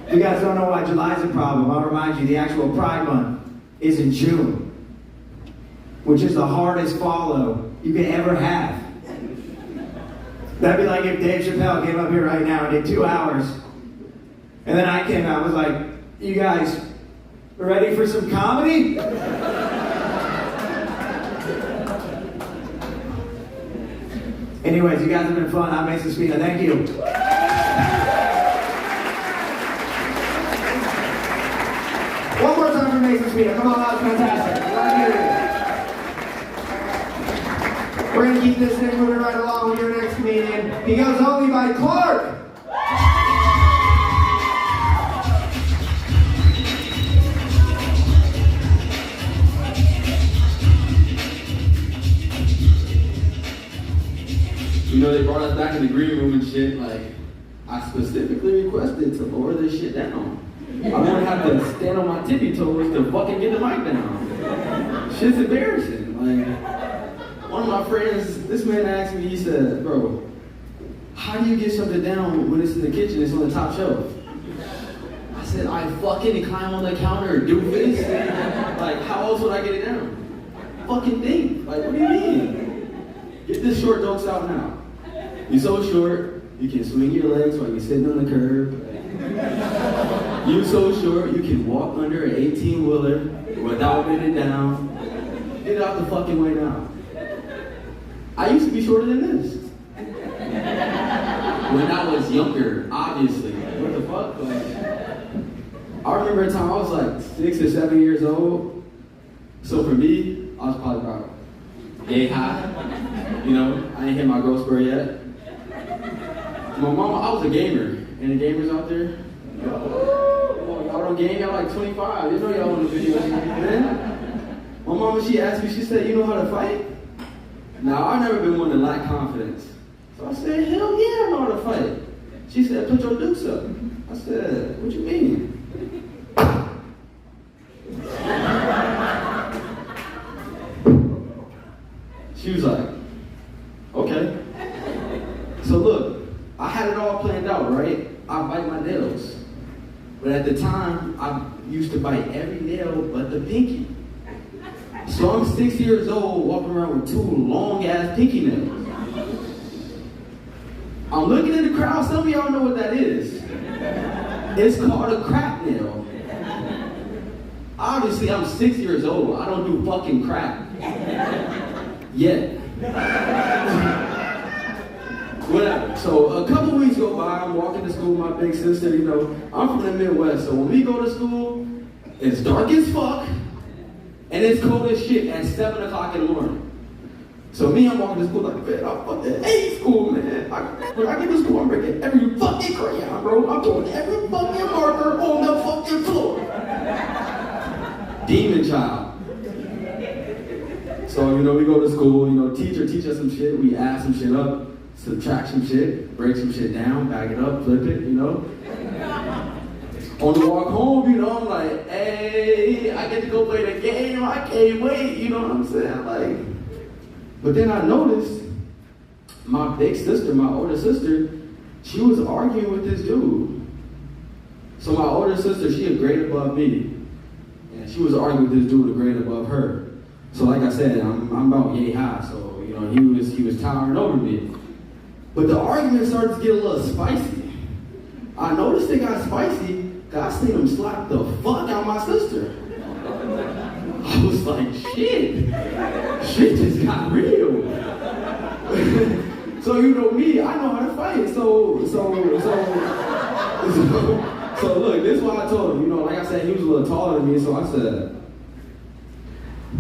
M: if you guys don't know why July's a problem, I'll remind you the actual Pride Month is in June, which is the hardest follow you can ever have. That'd be like if Dave Chappelle came up here right now and did 2 hours, and then I came out and was like, you guys ready for some comedy? Anyways, you guys have been fun. I'm Mason Spina. Thank you.
B: One more time for Mason Spina. Come on, that was fantastic. Glad to hear it. We're going to keep this thing moving right along with your next comedian. He goes only by Clark.
E: You know, they brought us back in the green room and shit. Like, I specifically requested to lower this shit down. I wouldn't have to stand on my tippy toes to fucking get the mic down. Shit's embarrassing. Like, one of my friends, this man asked me, he said, bro, how do you get something down when it's in the kitchen, it's on the top shelf? I said, I fucking climb on the counter, doofus. Like, how else would I get it down? Fucking think. Like, what do you mean? Get this short jokes out now. You're so short, you can swing your legs while you're sitting on the curb. You're so short, you can walk under an 18-wheeler without getting down. Get out the fucking way now. I used to be shorter than this. When I was younger, obviously. Like, what the fuck? Like, I remember a time I was like 6 or 7 years old. So for me, I was probably about yay high. You know, I ain't hit my growth spurt yet. My mama, I was a gamer. Any gamers out there? Oh, y'all don't game, y'all like 25. You know y'all on the video man. My mama, she asked me, she said, you know how to fight? Now, I've never been one to lack confidence. So I said, hell yeah, I know how to fight. She said, put your dukes up. I said, what you mean? She was like, okay. So look, I had it all planned out, right? I bite my nails. But at the time, I used to bite every nail but the pinky. So I'm 6 years old, walking around with 2 long-ass pinky nails. I'm looking in the crowd, some of y'all know what that is. It's called a crack nail. Obviously, I'm 6 years old. I don't do fucking crack. Yet. Whatever. So a couple weeks go by, I'm walking to school with my big sister, you know. I'm from the Midwest, so when we go to school, it's dark as fuck, and it's cold as shit at 7 o'clock in the morning. So me, I'm walking to school like, man, I fucking hate school, man. When I get to school, I'm breaking every fucking crayon, bro. I'm throwing every fucking marker on the fucking floor. Demon child. So, you know, we go to school, you know, teacher teach us some shit, we add some shit up, subtract some shit, break some shit down, back it up, flip it, you know. On the walk home, you know, I'm like, hey, I get to go play the game, I can't wait, you know what I'm saying? Like, but then I noticed my big sister, my older sister, she was arguing with this dude. So my older sister, she a grade above me, and she was arguing with this dude a grade above her. So like I said, I'm about yay high, so you know he was towering over me. But the argument started to get a little spicy. I noticed it got spicy, because I seen him slap the fuck out my sister. I was like, shit just got real. So you know me, I know how to fight. So So look, this is what I told him. You know, like I said, he was a little taller than me, so I said,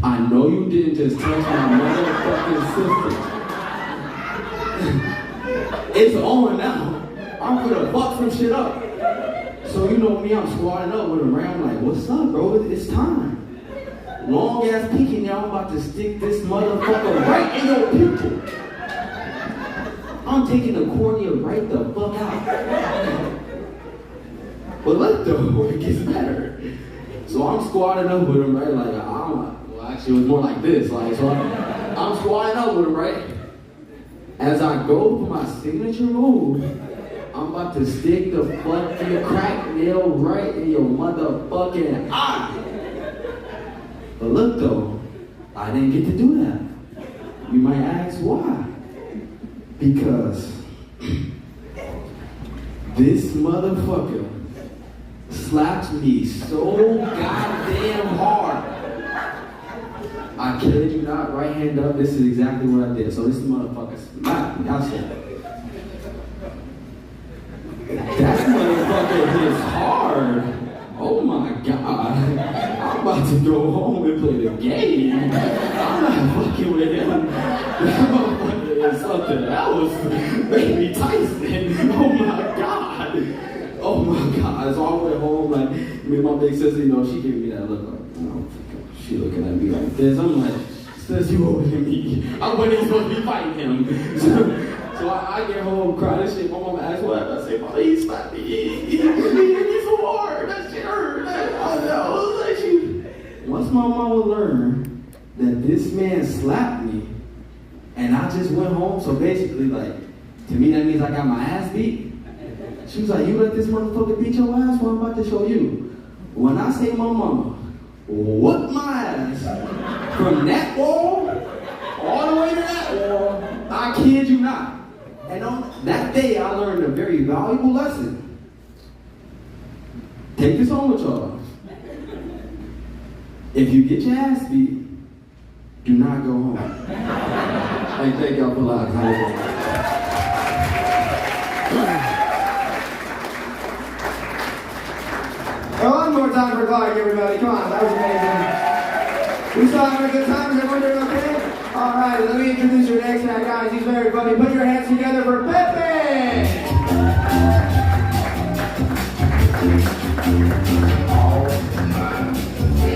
E: I know you didn't just touch my motherfucking sister. It's on now. I'm gonna fuck some shit up. So you know me, I'm squatting up with him, right? I'm like, what's up, bro? It's time. Long ass peeking, now I'm about to stick this motherfucker right in your pupil. I'm taking the cornea right the fuck out. But look though, it gets better. So I'm squatting up with him, right? Like, well, actually, it was more like this. Like, so I'm squatting up with him, right? As I go for my signature move, I'm about to stick the fucking crack nail right in your motherfucking eye. But look though, I didn't get to do that. You might ask why? Because this motherfucker slapped me so goddamn hard. I kid you not, right hand up, this is exactly what I did. So this motherfucker slapped me. I said, that motherfucker hits hard. Oh my God. I'm about to go home and play the game. I'm not fucking with him. That motherfucker is something else. Baby Tyson. Oh my God. Oh my God. So I went home, like, me and my big sister, you know, she gave me that look like, you know, she looking at me like this. I'm like, sis, you over here me. I wasn't supposed to be fighting him. So I get home, cry this shit. My mama asked what? I say, Mama, he slapped me. He hit me so hard. That shit hurt. Once my mama learned that this man slapped me, and I just went home, so basically, like, to me that means I got my ass beat. She was like, you let this motherfucker beat your ass? Well, I'm about to show you. When I say my mama whooped my ass from that wall all the way to that wall, I kid you not. And on that day, I learned a very valuable lesson. Take this home with y'all. If you get your ass beat, do not go home. Hey, thank y'all for live.
B: One more time for Clark, everybody. Come on, that was amazing. We still having a good time? Is everyone doing okay? All right, let me introduce your next guy, guys. He's very funny. Put your hands together for Pepe!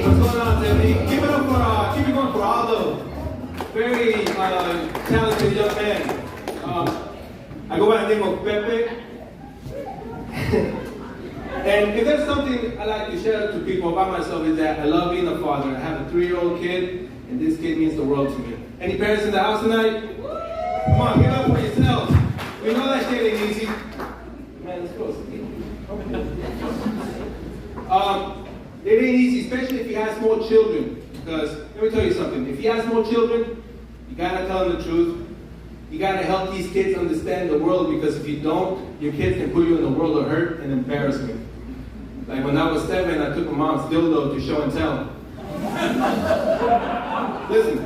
N: What's going on, Tempe? Keep it up for, keep it going for all the very talented young men. I go by the name of Pepe. And if there's something I like to share to people about myself is that I love being a father. I have a 3-year-old kid, and this kid means the world to me. Any parents in the house tonight? Come on, give up for yourselves. We know that shit ain't easy. Man, it's close. It ain't easy, especially if you have small children. Because, let me tell you something. If you have small children, you gotta tell them the truth. You gotta help these kids understand the world, because if you don't, your kids can put you in a world of hurt and embarrassment. Like when I was 7, I took my mom's dildo to show and tell. Listen,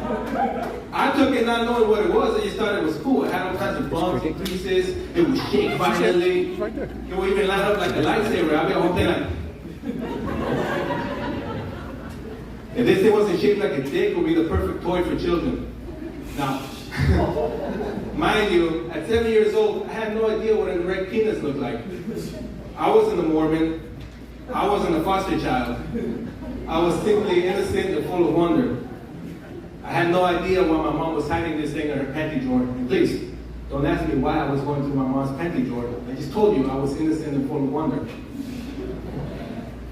N: I took it not knowing what it was. I just thought it was cool. It had all kinds of bumps and creases. It would shake violently. It would even light up like a lightsaber. I'd be all day like. If this thing wasn't shaped like a dick, it would be the perfect toy for children. Now, mind you, at 7 years old, I had no idea what an erect penis looked like. I wasn't a Mormon. I wasn't a foster child. I was simply innocent and full of wonder. I had no idea why my mom was hiding this thing in her panty drawer. And please, don't ask me why I was going through my mom's panty drawer. I just told you I was innocent and full of wonder.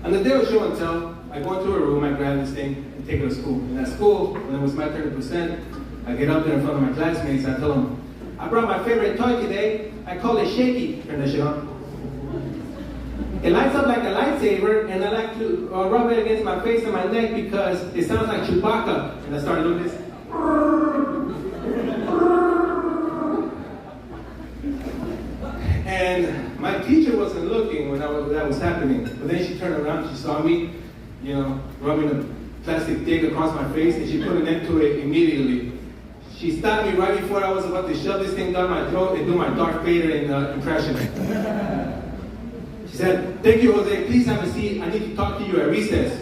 N: On the day of show and tell, I go into a room, I grab this thing, and take it to school. And at school, when it was my turn to present, I get up there in front of my classmates, I tell them, I brought my favorite toy today. I call it Shaky. Turn that shit on. It lights up like a lightsaber, and I like to rub it against my face and my neck because it sounds like Chewbacca. And I started doing this. And my teacher wasn't looking when that was happening. But then she turned around, she saw me, you know, rubbing a plastic dick across my face, and she put an end to it immediately. She stopped me right before I was about to shove this thing down my throat and do my Darth Vader impression. She said, Thank you, Jose. Please have a seat. I need to talk to you at recess.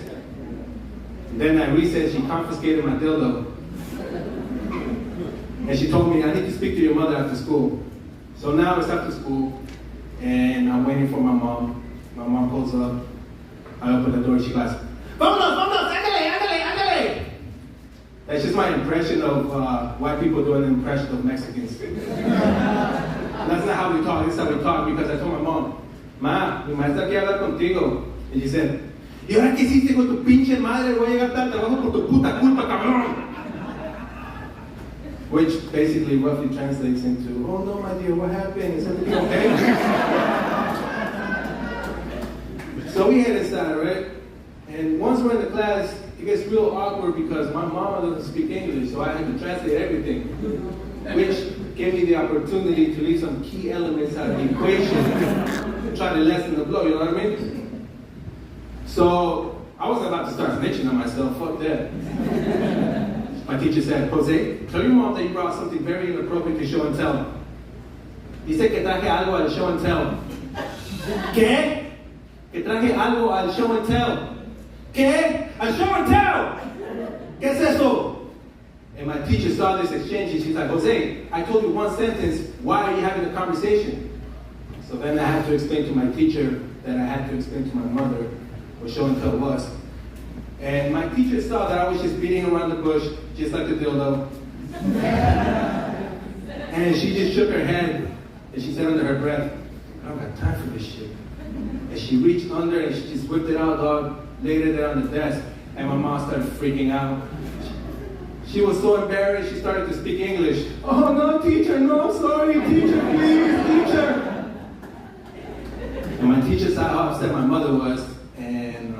N: And then at recess, she confiscated my dildo. And she told me, I need to speak to your mother after school. So now it's after school, and I'm waiting for my mom. My mom pulls up. I open the door, she goes, "Vámonos, vámonos, ándale, ándale, ándale." That's just my impression of white people doing an impression of Mexicans. That's not how we talk. This is how we talk, because I told my mom, "Ma, mi maestra quiere hablar contigo." And she said, "¿Y ahora qué hiciste con tu pinche madre? Voy a llegar tarde al trabajo por tu puta culpa, cabrón." Which basically roughly translates into, "Oh no, my dear, what happened? Is everything okay?" So we head inside, right? And once we're in the class, it gets real awkward because my mama doesn't speak English, so I had to translate everything, which gave me the opportunity to leave some key elements out of the equation to try to lessen the blow, you know what I mean? So I was about to start snitching on myself, fuck that. My teacher said, "Jose, tell your mom that you brought something very inappropriate to show and tell." Dice que traje algo al show and tell. ¿Qué? Que traje algo al show and tell. ¿Qué? Al show and tell. ¿Qué es eso? And my teacher saw this exchange and she's like, "Jose, I told you one sentence. Why are you having a conversation?" So then I had to explain to my teacher that I had to explain to my mother what show and tell was. And my teacher saw that I was just beating around the bush, just like the dildo. And she just shook her head, and she said under her breath, "I don't got time for this shit." And she reached under and she just whipped it out, dog, laid it there on the desk, and my mom started freaking out. She was so embarrassed, she started to speak English. "Oh no, teacher, no, sorry, teacher, please, teacher." And my teacher saw how upset my mother was, and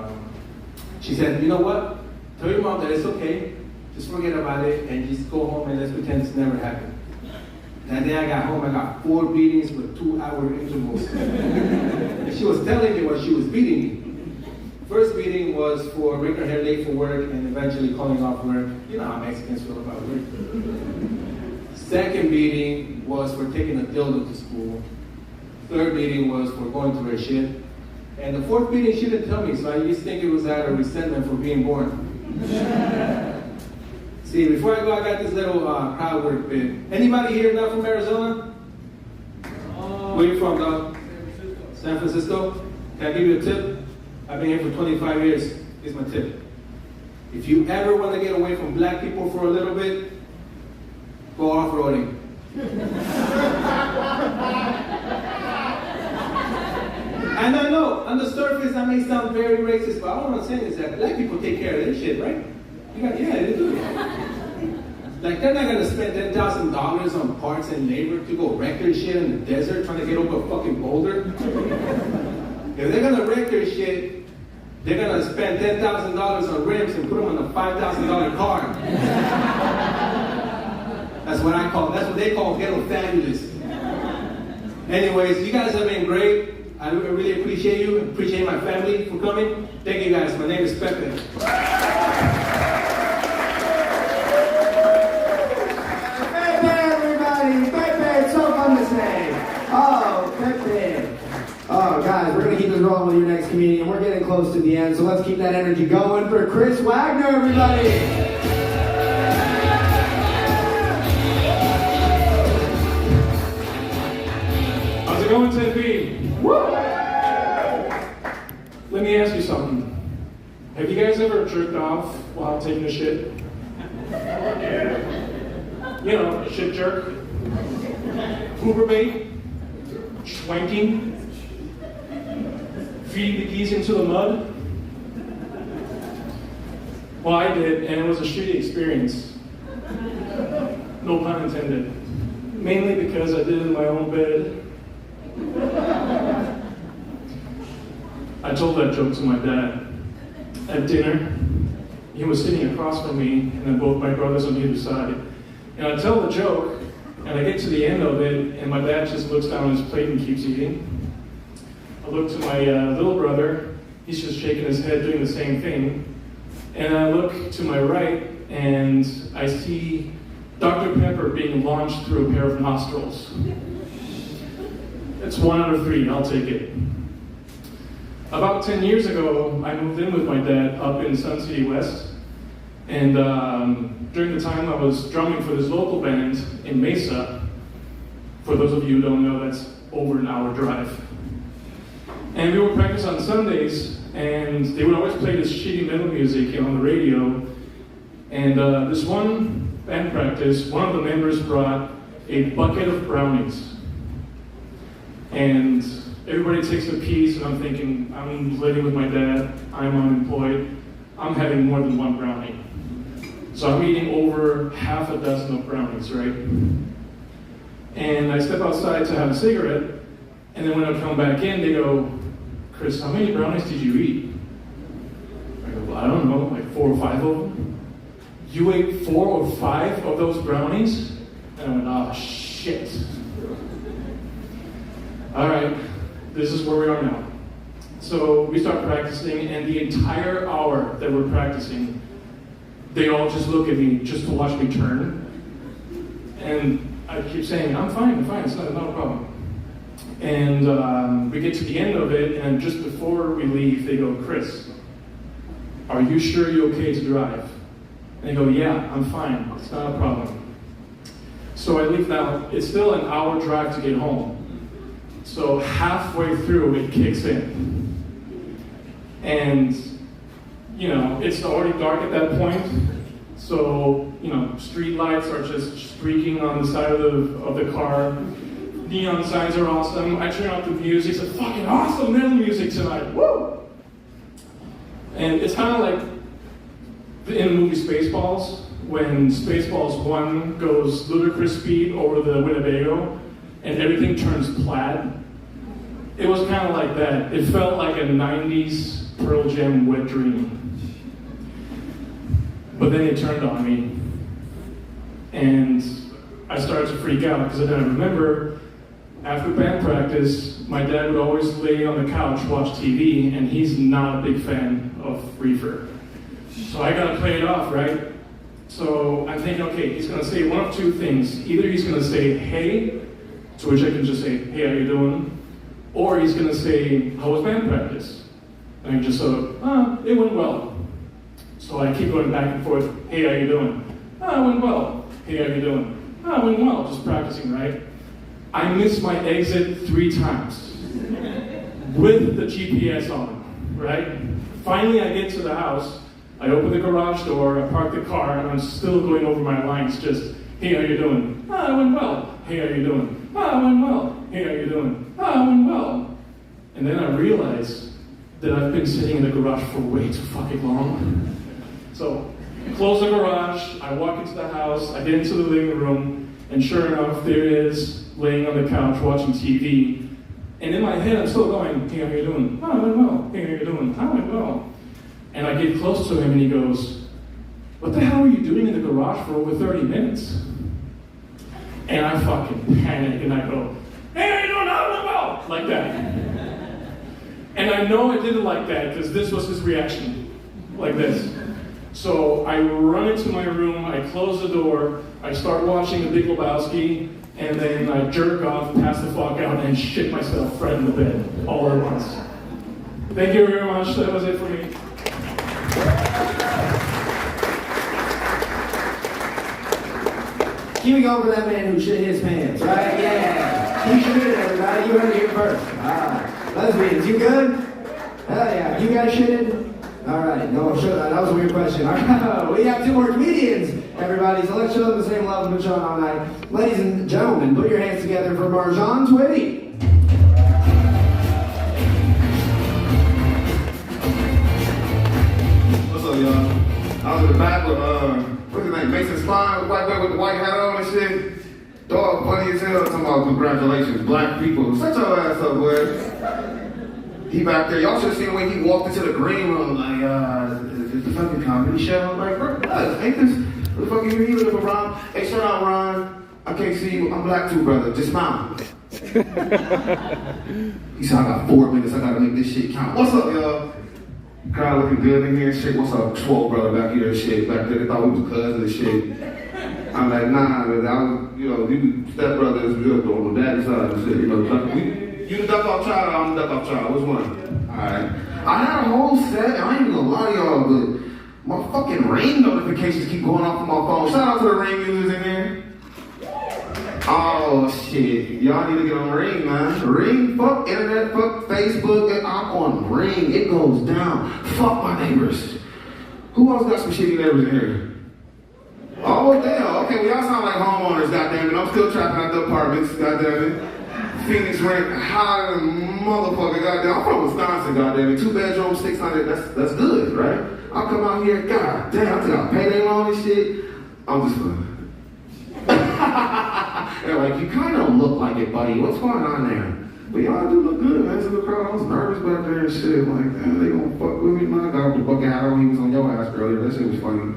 N: she said, "You know what? Tell your mom that it's okay. Just forget about it and just go home and let's pretend it's never happened." That day I got home, I got 4 beatings with 2-hour intervals. And she was telling me what she was beating me. First beating was for making her hair late for work and eventually calling off work. You know how Mexicans feel about work. Second beating was for taking a dildo to school. Third beating was for going through her shit. And the fourth beating, she didn't tell me, so I used to think it was out of resentment for being born. See, before I go, I got this little crowd work bit. Anybody here not from Arizona? Where you from, dog? San Francisco? Can I give you a tip? I've been here for 25 years. Here's my tip. If you ever want to get away from black people for a little bit, go off-roading. And I know, on the surface, that may sound very racist, but all I'm saying is that black people take care of their shit, right? Yeah, they do. Like, they're not gonna spend $10,000 on parts and labor to go wreck their shit in the desert trying to get over a fucking boulder. If they're gonna wreck their shit, they're gonna spend $10,000 on rims and put them on a $5,000 car. That's what they call ghetto fabulous. Anyways, you guys have been great. I really appreciate you, appreciate my family for coming. Thank you guys. My name is Pepe.
B: Pepe, everybody! Pepe, it's so fun to say. Oh, Pepe. Oh, guys, we're going to keep this rolling with your next comedian. We're getting close to the end, so let's keep that energy going for Chris Wagner, everybody!
O: How's it going, Tempe? Let me ask you something. Have you guys ever jerked off while taking a shit? You know, shit jerk. Hoover bait. Schwanking. Feeding the geese into the mud. Well, I did, and it was a shitty experience. No pun intended. Mainly because I did it in my own bed. I told that joke to my dad at dinner. He was sitting across from me, and then both my brothers on either side. And I tell the joke, and I get to the end of it, and my dad just looks down at his plate and keeps eating. I look to my little brother, he's just shaking his head doing the same thing. And I look to my right, and I see Dr. Pepper being launched through a pair of nostrils. It's 1 out of 3, I'll take it. About 10 years ago, I moved in with my dad up in Sun City West. And during the time I was drumming for this local band in Mesa. For those of you who don't know, that's over an hour drive. And we would practice on Sundays, and they would always play this shitty metal music on the radio. And this one band practice, one of the members brought a bucket of brownies. And everybody takes a piece, and I'm thinking, I'm living with my dad, I'm unemployed, I'm having more than one brownie. So I'm eating over half a dozen of brownies, right? And I step outside to have a cigarette, and then when I come back in, they go, Chris, how many brownies did you eat? I go, well, I don't know, like 4 or 5 of them. You ate 4 or 5 of those brownies? And I went, oh, shit. All right, this is where we are now. So we start practicing, and the entire hour that we're practicing, they all just look at me just to watch me turn. And I keep saying, I'm fine, it's not a problem. And we get to the end of it, and just before we leave, they go, Chris, are you sure you're okay to drive? And I go, yeah, I'm fine, it's not a problem. So I leave now, it's still an hour drive to get home. So halfway through, it kicks in. And, you know, it's already dark at that point. So, you know, street lights are just streaking on the side of the car. Neon signs are awesome. I turn out the music. It's fucking awesome metal music tonight. Woo! And it's kind of like in the movie Spaceballs, when Spaceballs 1 goes ludicrous speed over the Winnebago and everything turns plaid. It was kind of like that. It felt like a 90s Pearl Jam wet dream. But then it turned on me. And I started to freak out because then I remember after band practice, my dad would always lay on the couch, watch TV, and he's not a big fan of reefer. So I gotta play it off, right? So I'm thinking, okay, he's gonna say one of two things. Either he's gonna say, hey, to which I can just say, hey, how you doing? Or he's gonna say, how was band practice? And I just sort of, it went well. So I keep going back and forth, hey, how you doing? It went well. Hey, how you doing? It went well, just practicing, right? I missed my exit 3 times with the GPS on, right? Finally, I get to the house, I open the garage door, I park the car, and I'm still going over my lines, just, hey, how you doing? It went well. Hey, how you doing? It went well. Hey, how you doing? It went well. And then I realize that I've been sitting in the garage for way too fucking long. So, I close the garage, I walk into the house, I get into the living room, and sure enough, there it is, laying on the couch watching TV. And in my head, I'm still going, hey, how you doing? It went well. Hey, how you doing? It went well. And I get close to him and he goes, what the hell are you doing in the garage for over 30 minutes? And I fucking panic and I go, hey, how you doing? It went well. Like that. And I know I didn't like that because this was his reaction. Like this. So I run into my room, I close the door, I start watching The Big Lebowski, and then I jerk off, pass the fuck out, and shit myself right in the bed, all at once. Thank you very much, that was it for me.
B: Keep it going for that man who shit his pants, right? Yeah. He shit it, everybody. You heard it here first. All right. Lesbians, you good? Hell yeah. You guys shitted? All right. No, sure. That was a weird question. All right. We have 2 more comedians, everybody. So let's show them the same love we've been showing all night. Ladies and gentlemen, put your hands together for Marjan Twitty.
F: What's up, y'all? I was in the back with, what's his name, Mason Spine, the white boy with the white hat on and shit. Dog, funny as hell, talking about congratulations, black people. Shut your ass up, boy. He back there, y'all should have seen when he walked into the green room, like, is this the fucking comedy show? I'm like, bro, ain't this, what the fuck you looking for, Ron? Hey, shout out, Ron. I can't see you, I'm black too, brother, just smile. He said, I got 4 minutes, I gotta make this shit count. What's up, y'all? Crowd looking good in here and shit. What's up, 12 brother back here and shit? Back there, they thought we was cousins and shit. I'm like, nah, man, I was, you know, we step brothers, we on the daddy's side and shit, you know. You the duck off child or I'm the duck off child? Which one? Alright. I had a whole set, and I ain't even gonna lie to y'all, but my fucking Ring notifications keep going off on my phone. Shout out to the Ring users in here. Oh shit, y'all need to get on Ring, man. Ring, fuck internet, fuck Facebook, and I'm on Ring. It goes down. Fuck my neighbors. Who else got some shitty neighbors in here? Oh damn, okay, well y'all sound like homeowners, goddammit. I'm still trapping at the apartments, goddammit. Phoenix rent high motherfucker, goddamn. I'm from Wisconsin, goddammit. 2 bedrooms, 600, that's good, right? I come out here, god damn, I got payday loan and shit. I'm just fun. They're like, you kind of look like it, buddy. What's going on there? But y'all do look good, man. To the crowd, I was nervous back there and shit. I'm like, damn, they gonna fuck with me, man. I got the bucket hat on. He was on your ass earlier. That shit was funny.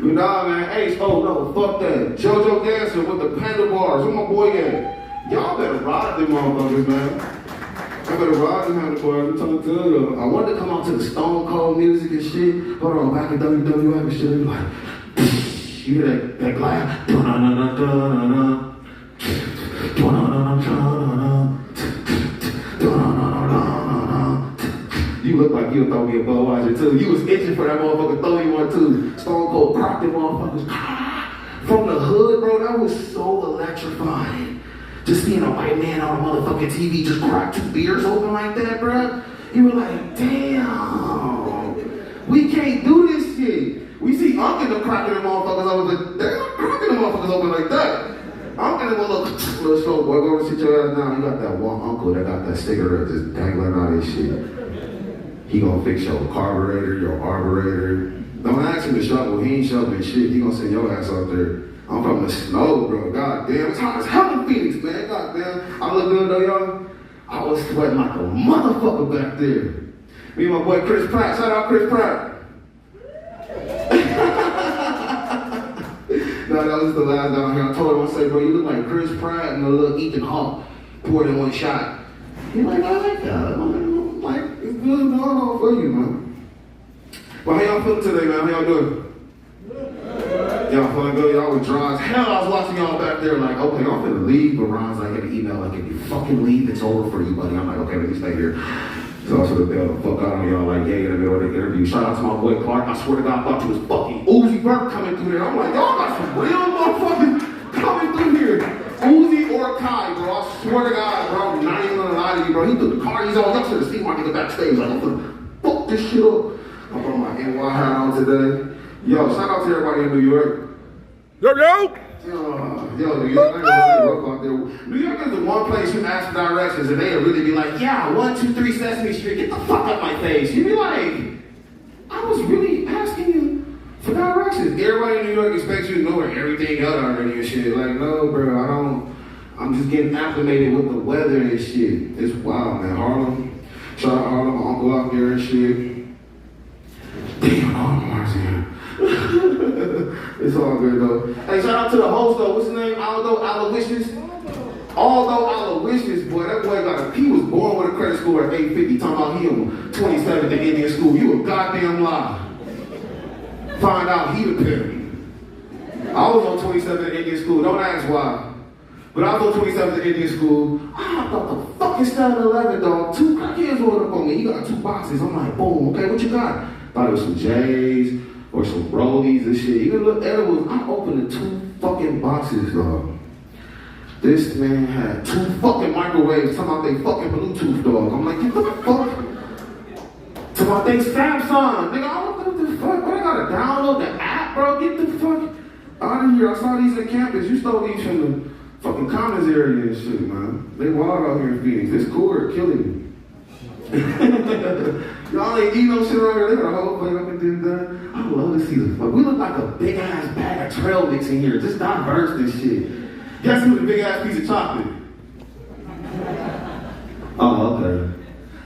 F: But nah, man. Hey, oh no, fuck that. JoJo Dancer with the panda bars. Where my boy at? Y'all better ride them motherfuckers, man. I better ride them handlebars. I'm talking to them. I wanted to come out to the Stone Cold music and shit. Hold on, back in WWF and shit. It was like, you hear that glass? You look like you'll throw me a Budweiser too. You was itching for that motherfucker throw you one too. Stone Cold crocked them motherfuckers. From the hood, bro, that was so electrifying. Just seeing a white man on a motherfucking TV just crack 2 beers open like that, bro. You were like, damn, we can't do this shit. We see Uncle them cracking them motherfuckers open, but they're not cracking them motherfuckers open like that. Uncle them little slow boy, go and sit your ass down. You got that one uncle that got that cigarette just dangling out of his shit. He gonna fix your carburetor, your arburator. Don't ask him to shovel, he ain't shoveling shit. He gonna send your ass out there. I'm from the snow, bro. God damn, it's hot as hell in Phoenix, man. God damn. I look good though, y'all. I was sweating like a motherfucker back there. Me and my boy Chris Pratt. Shout out Chris Pratt. No, that was the last down here. I told him, I said, bro, you look like Chris Pratt and a little Ethan Hawke poured in one shot. He's like, I like that. I'm like, it's good going on for you, man. Well, how y'all feeling today, man? How y'all doing? Y'all feeling good? Y'all was dry as hell. I was watching y'all back there like, okay, I'm finna leave. But Ron's like, get an email like, if you fucking leave, it's over for you, buddy. I'm like, okay, let me stay here. So I should have bailed the fuck out on y'all like, yeah, in the middle of the interview. Shout out to my boy Clark. I swear to God, I thought you was fucking Uzi Vert coming through there. I'm like, y'all got some real motherfuckers coming through here. Uzi or Kai, bro. I swear to God, bro. I'm not even gonna lie to you, bro. He took the car. He's all, y'all should have seen my nigga backstage. Like, I'm gonna fuck this shit up. I'm putting my NY hat on today. Yo, shout out to everybody in New York. Yo, yo! Yo, New York, I ain't gonna rough out there. New York is the one place you ask for directions and they'll really be like, yeah, 123 Sesame Street, get the fuck out my face. You be like, I was really asking you for directions. Everybody in New York expects you to know where everything else already and shit. Like, no, bro, I'm just getting acclimated with the weather and shit. It's wild, man. Harlem, shout out Harlem, my uncle out there and shit. Damn, Harlem's here. It's all good though. Hey, shout out to the host though. What's his name? Aldo Aloysius. Boy, that boy he was born with a credit score at 850. Talking about he on 27th in Indian school. You a goddamn lie. Find out he the pimp. I was on 27th in Indian school. Don't ask why. But I was on 27th in Indian school. I thought the fucking 7-Eleven, dog. 2 crackheads rolled up on me. He got 2 boxes. I'm like, boom, okay, what you got? Thought it was some J's or some Rollies and shit. Even look edibles. I opened the 2 fucking boxes, dog. This man had 2 fucking microwaves talking about they fucking Bluetooth, dog. I'm like, get the fuck? Talking about they Samsung. Nigga, I don't know what the fuck. Bro, I gotta download the app, bro. Get the fuck out of here. I saw these at campus. You stole these from the fucking commons area and shit, man. They wild out here in Phoenix. This cord killing me. Y'all ain't eat no shit around here. They got a whole plate up and did that. I would love to see this. Like, we look like a big ass bag of trail mix in here. Just diverse this shit. Guess who's a big ass piece of chocolate? Oh, okay.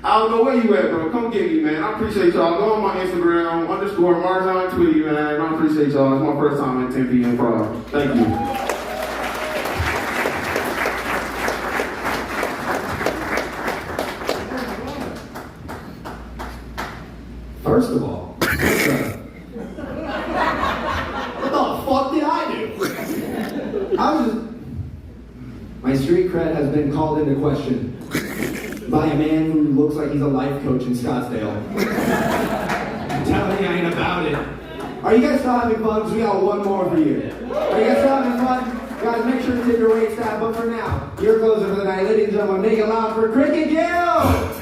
F: I don't know where you at, bro. Come get me, man. I appreciate y'all. Go on my Instagram, _Marzon Tweety, man. I appreciate y'all. It's my first time at Tempe Improv. Thank you.
B: First of all, what the fuck did I do? I was just,
K: called into question by a man who looks like he's a life coach in Scottsdale. I'm telling you, I ain't about it. Are you guys still having fun? Because we got one more for you. Are you guys still having fun? Guys, make sure to take your waist down. But for now, your closer for the night. Ladies and gentlemen, make it loud for Cricket Gill!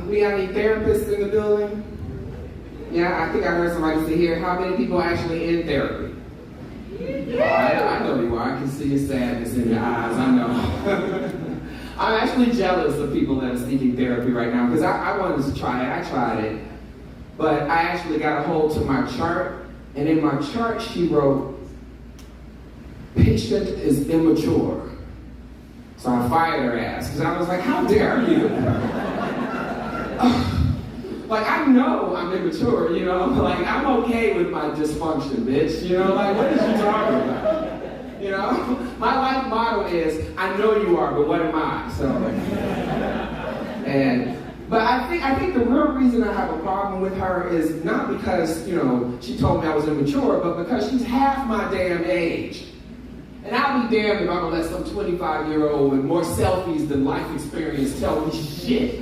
P: We got any therapists in the building? Yeah, I think I heard somebody say here, how many people are actually in therapy? I know you are. I can see your sadness in your eyes. I know. I'm actually jealous of people that are seeking therapy right now because I wanted to try it. I tried it. But I actually got a hold to my chart, and in my chart she wrote, patient is immature. So I fired her ass because I was like, how dare you? Like, I know I'm immature, you know? Like, I'm okay with my dysfunction, bitch, you know? Like, what is you talking about? You know? My life motto is, I know you are, but what am I? So, but I think the real reason I have a problem with her is not because, you know, she told me I was immature, but because she's half my damn age. And I'll be damned if I'm gonna let some 25-year-old with more selfies than life experience tell me shit.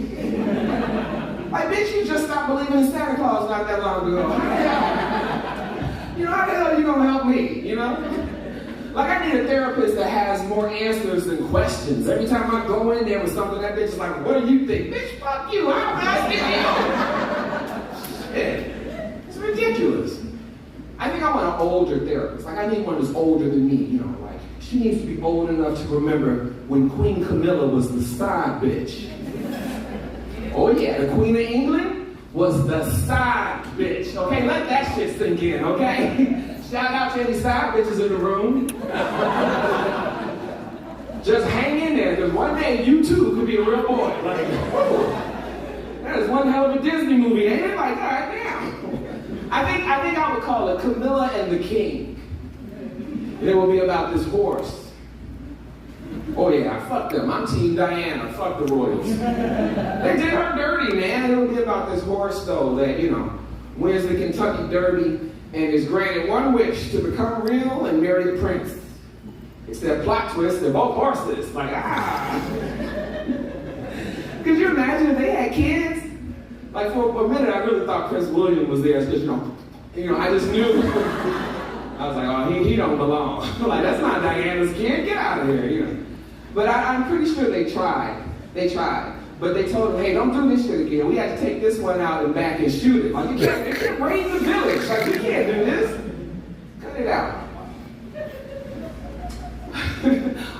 P: Like, bitch, you just stopped believing in Santa Claus not that long ago. How the hell? You know, how the hell are you gonna help me, you know? Like, I need a therapist that has more answers than questions. Every time I go in there with something, that bitch is like, what do you think? Bitch, fuck you, I'm asking you. Shit, it's ridiculous. I think I want an older therapist. Like, I need one who's older than me, you know, like, she needs to be old enough to remember when Queen Camilla was the side bitch. Oh yeah, the Queen of England was the side bitch. Okay, let that shit sink in, okay? Shout out to any side bitches in the room. Just hang in there, because one day you too could be a real boy. Like, whew, that is one hell of a Disney movie, ain't it? Like, goddamn. I think I would call it Camilla and the King. And it will be about this horse. Oh yeah, fuck them. I'm Team Diana. Fuck the royals. They did her dirty, man. It'll be about this horse, though, that, you know, wins the Kentucky Derby and is granted one wish to become real and marry the prince. Except plot twist, they're both horses. Like, ah. Could you imagine if they had kids? Like, for a minute, I really thought Prince William was there because, you know, I just knew. I was like, oh, he don't belong. Like, that's not Diana's kid. Get out of here, you know. But I'm pretty sure they tried. They tried. But they told him, hey, don't do this shit again. We had to take this one out and back and shoot it. Like, you can't raise the village. Like, you can't do this. Cut it out.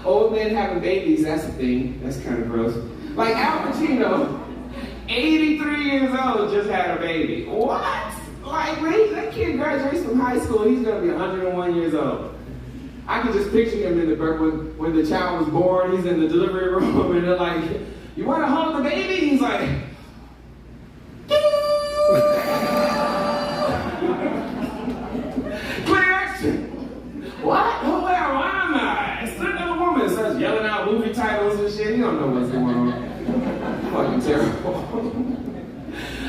P: Old men having babies, that's a thing. That's kind of gross. Like Al Pacino, 83 years old, just had a baby. What? Like, wait, that kid graduates from high school, he's gonna be 101 years old. I can just picture him in the when the child was born, he's in the delivery room, and they're like, you wanna hold the baby? He's like, clear action. What? Who am I? Sitting in a woman starts yelling out movie titles and shit. You don't know what's going on. Fucking terrible.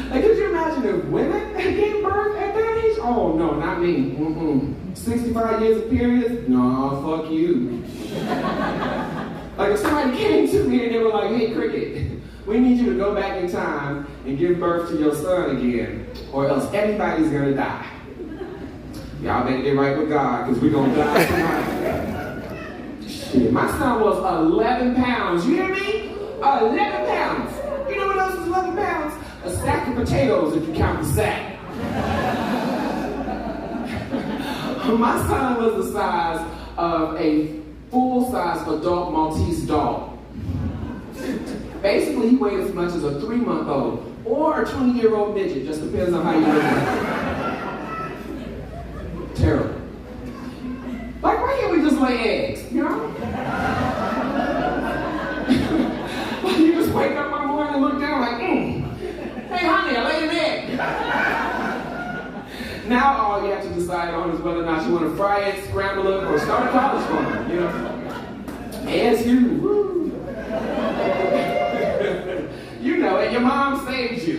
P: Like, could you imagine if women gave birth at that age? Oh, no, not me. 65 years of periods? No, fuck you. Like, if somebody came to me and they were like, hey, Cricket, we need you to go back in time and give birth to your son again, or else everybody's gonna die. Y'all better get right with God, because we're gonna die tonight. Shit, my son was 11 pounds. You hear me? 11 pounds. You know what else is 11 pounds? A sack of potatoes if you count the sack. My son was the size of a full-size adult Maltese dog. Basically, he weighed as much as a 3-month-old or a 20-year-old midget. Just depends on how you look at it. Terrible. Like, why can't we just lay eggs, you know? Like, you just wake up one morning and look down like, hey, honey, I laid an egg. Now all you have to decide on is whether or not you want to fry it, scramble it, or start a college fund, you know? ASU, woo. You know it, your mom saved you.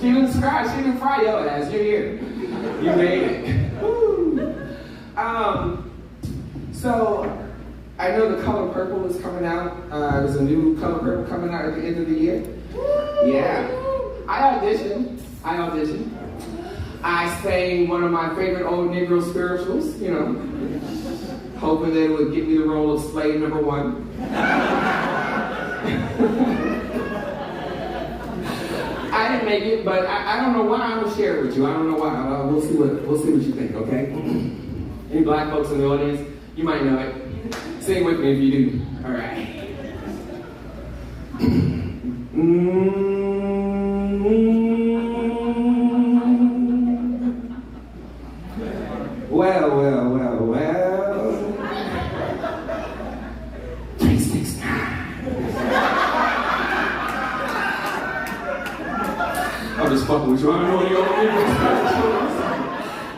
P: She didn't scratch, she didn't fry your ass. You're here. You made it. Woo. So I know the color purple is coming out. There's a new color purple coming out at the end of the year. Yeah. I auditioned. I sang one of my favorite old Negro spirituals, you know, hoping that it would get me the role of slave number 1. I didn't make it, but I don't know why. I'm gonna share it with you. I don't know why. We'll see what you think. Okay? Any black folks in the audience? You might know it. Sing with me if you do. All right. Well. 369. I'm just fucking with you. I don't know any old people.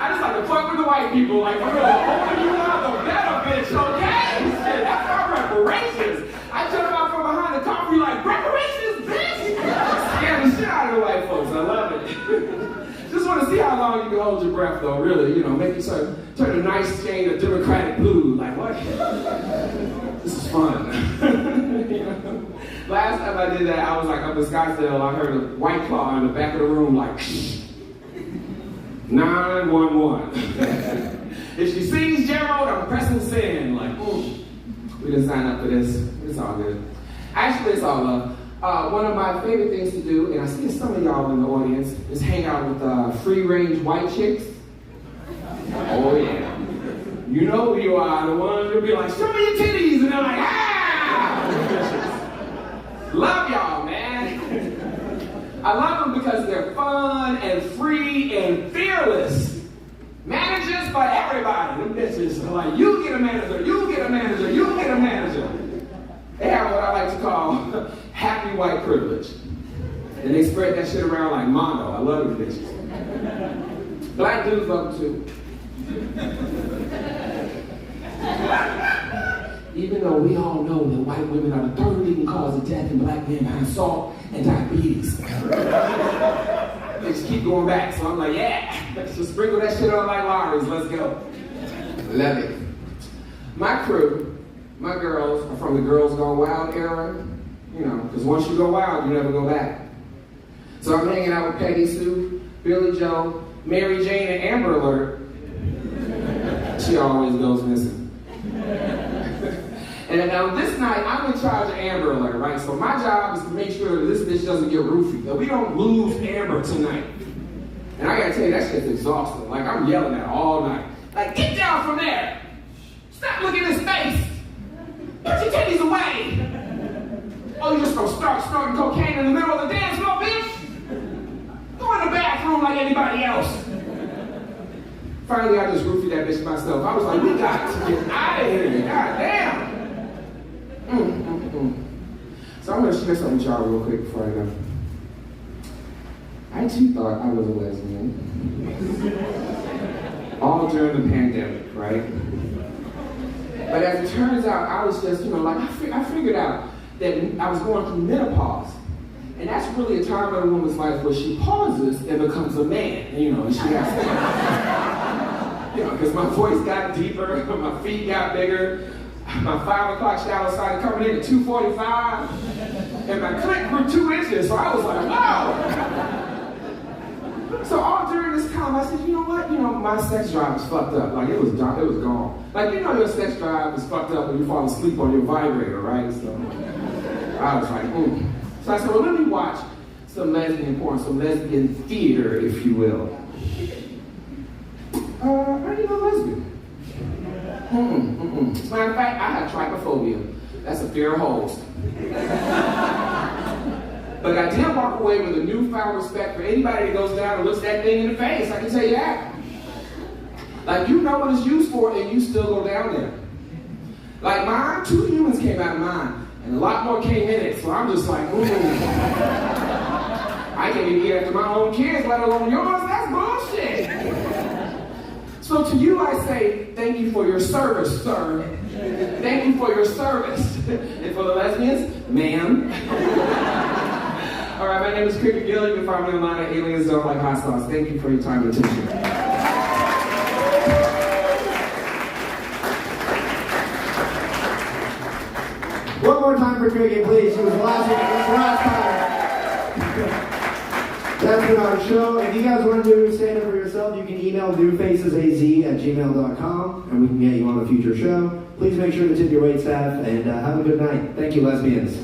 P: I just like to fuck with the white people. Like, we're gonna hold you out the better, bitch, okay? Shit, that's our reparations. I jump out from behind the car, be like, reparations, bitch! Scare the shit out of the white folks. I love it. Just want to see how long you can hold your breath, though, really. You know, make you turn a nice shade of Democratic blue. Like, what? This is fun. You know? Last time I did that, I was like up in Scottsdale. I heard a white claw in the back of the room, like, 911. If she sees Gerald, I'm pressing send. Like, we didn't sign up for this. It's all good. Actually, it's all love. One of my favorite things to do, and I see some of y'all in the audience, is hang out with free-range white chicks. Oh, yeah. You know who you are. The ones who'll be like, show me your titties. And they're like, ah! Love y'all, man. I love them because they're fun and free and fearless. Managers for everybody. Them bitches are like, you get a manager, you get a manager, you get a manager. They have what I like to call happy white privilege. And they spread that shit around like mono. I love them bitches. Black dudes love them too. Even though we all know that white women are the third leading cause of death in black men behind salt and diabetes. They just keep going back, so I'm like, yeah, let's just sprinkle that shit on like Lowry's, let's go. Love it. My crew, my girls are from the Girls Gone Wild era, you know, because once you go wild, you never go back. So I'm hanging out with Peggy Sue, Billy Joe, Mary Jane, and Amber Alert. She always goes missing. And this night, I'm in charge of Amber Alert, right? So my job is to make sure that this bitch doesn't get roofied, that we don't lose Amber tonight. And I gotta tell you, that shit's exhausting. Like, I'm yelling at her all night. Like, get down from there! Stop looking at his face! Put your titties away! Oh, you just gonna start snorting cocaine in the middle of the dance floor, bitch? Go in the bathroom like anybody else. Finally, I just roofied that bitch myself. I was like, we got to get out of here. God damn! So I'm going to share something with y'all real quick before I go. I too thought I was a lesbian. All during the pandemic, right? But as it turns out, I was just, you know, like, I figured out that I was going through menopause. And that's really a time in a woman's life where she pauses and becomes a man, you know, and she has to, you know, because my voice got deeper, my feet got bigger, my 5 o'clock shadow started coming in at 2:45, and my clit grew 2 inches, so I was like, wow. So all during this time, I said, you know what, my sex drive is fucked up. Like, it was gone. Like, you know your sex drive is fucked up when you fall asleep on your vibrator, right? So I was like, So I said, well, let me watch some lesbian porn, some lesbian theater, if you will. Are you a lesbian? As a matter of fact, I have trypophobia. That's a fear of holes. But I did walk away with a newfound respect for anybody that goes down and looks that thing in the face. I can tell you that. Like, you know what it's used for, and you still go down there. Like mine, 2 humans came out of mine. And a lot more came in it, so I'm just like, I can't even eat after my own kids, let alone yours. That's bullshit. So to you, I say, thank you for your service, sir. Thank you for your service. And for the lesbians, ma'am. All right, my name is Cricket Gill. You can find me online at Aliens Don't Like Hot Sauce. Thank you for your time and attention.
B: One more time for Cricket, please. She was the last time. That's been our show. If you guys want to do stand up for yourself, you can email newfacesaz@gmail.com and we can get you on a future show. Please make sure to tip your wait staff and have a good night. Thank you, lesbians.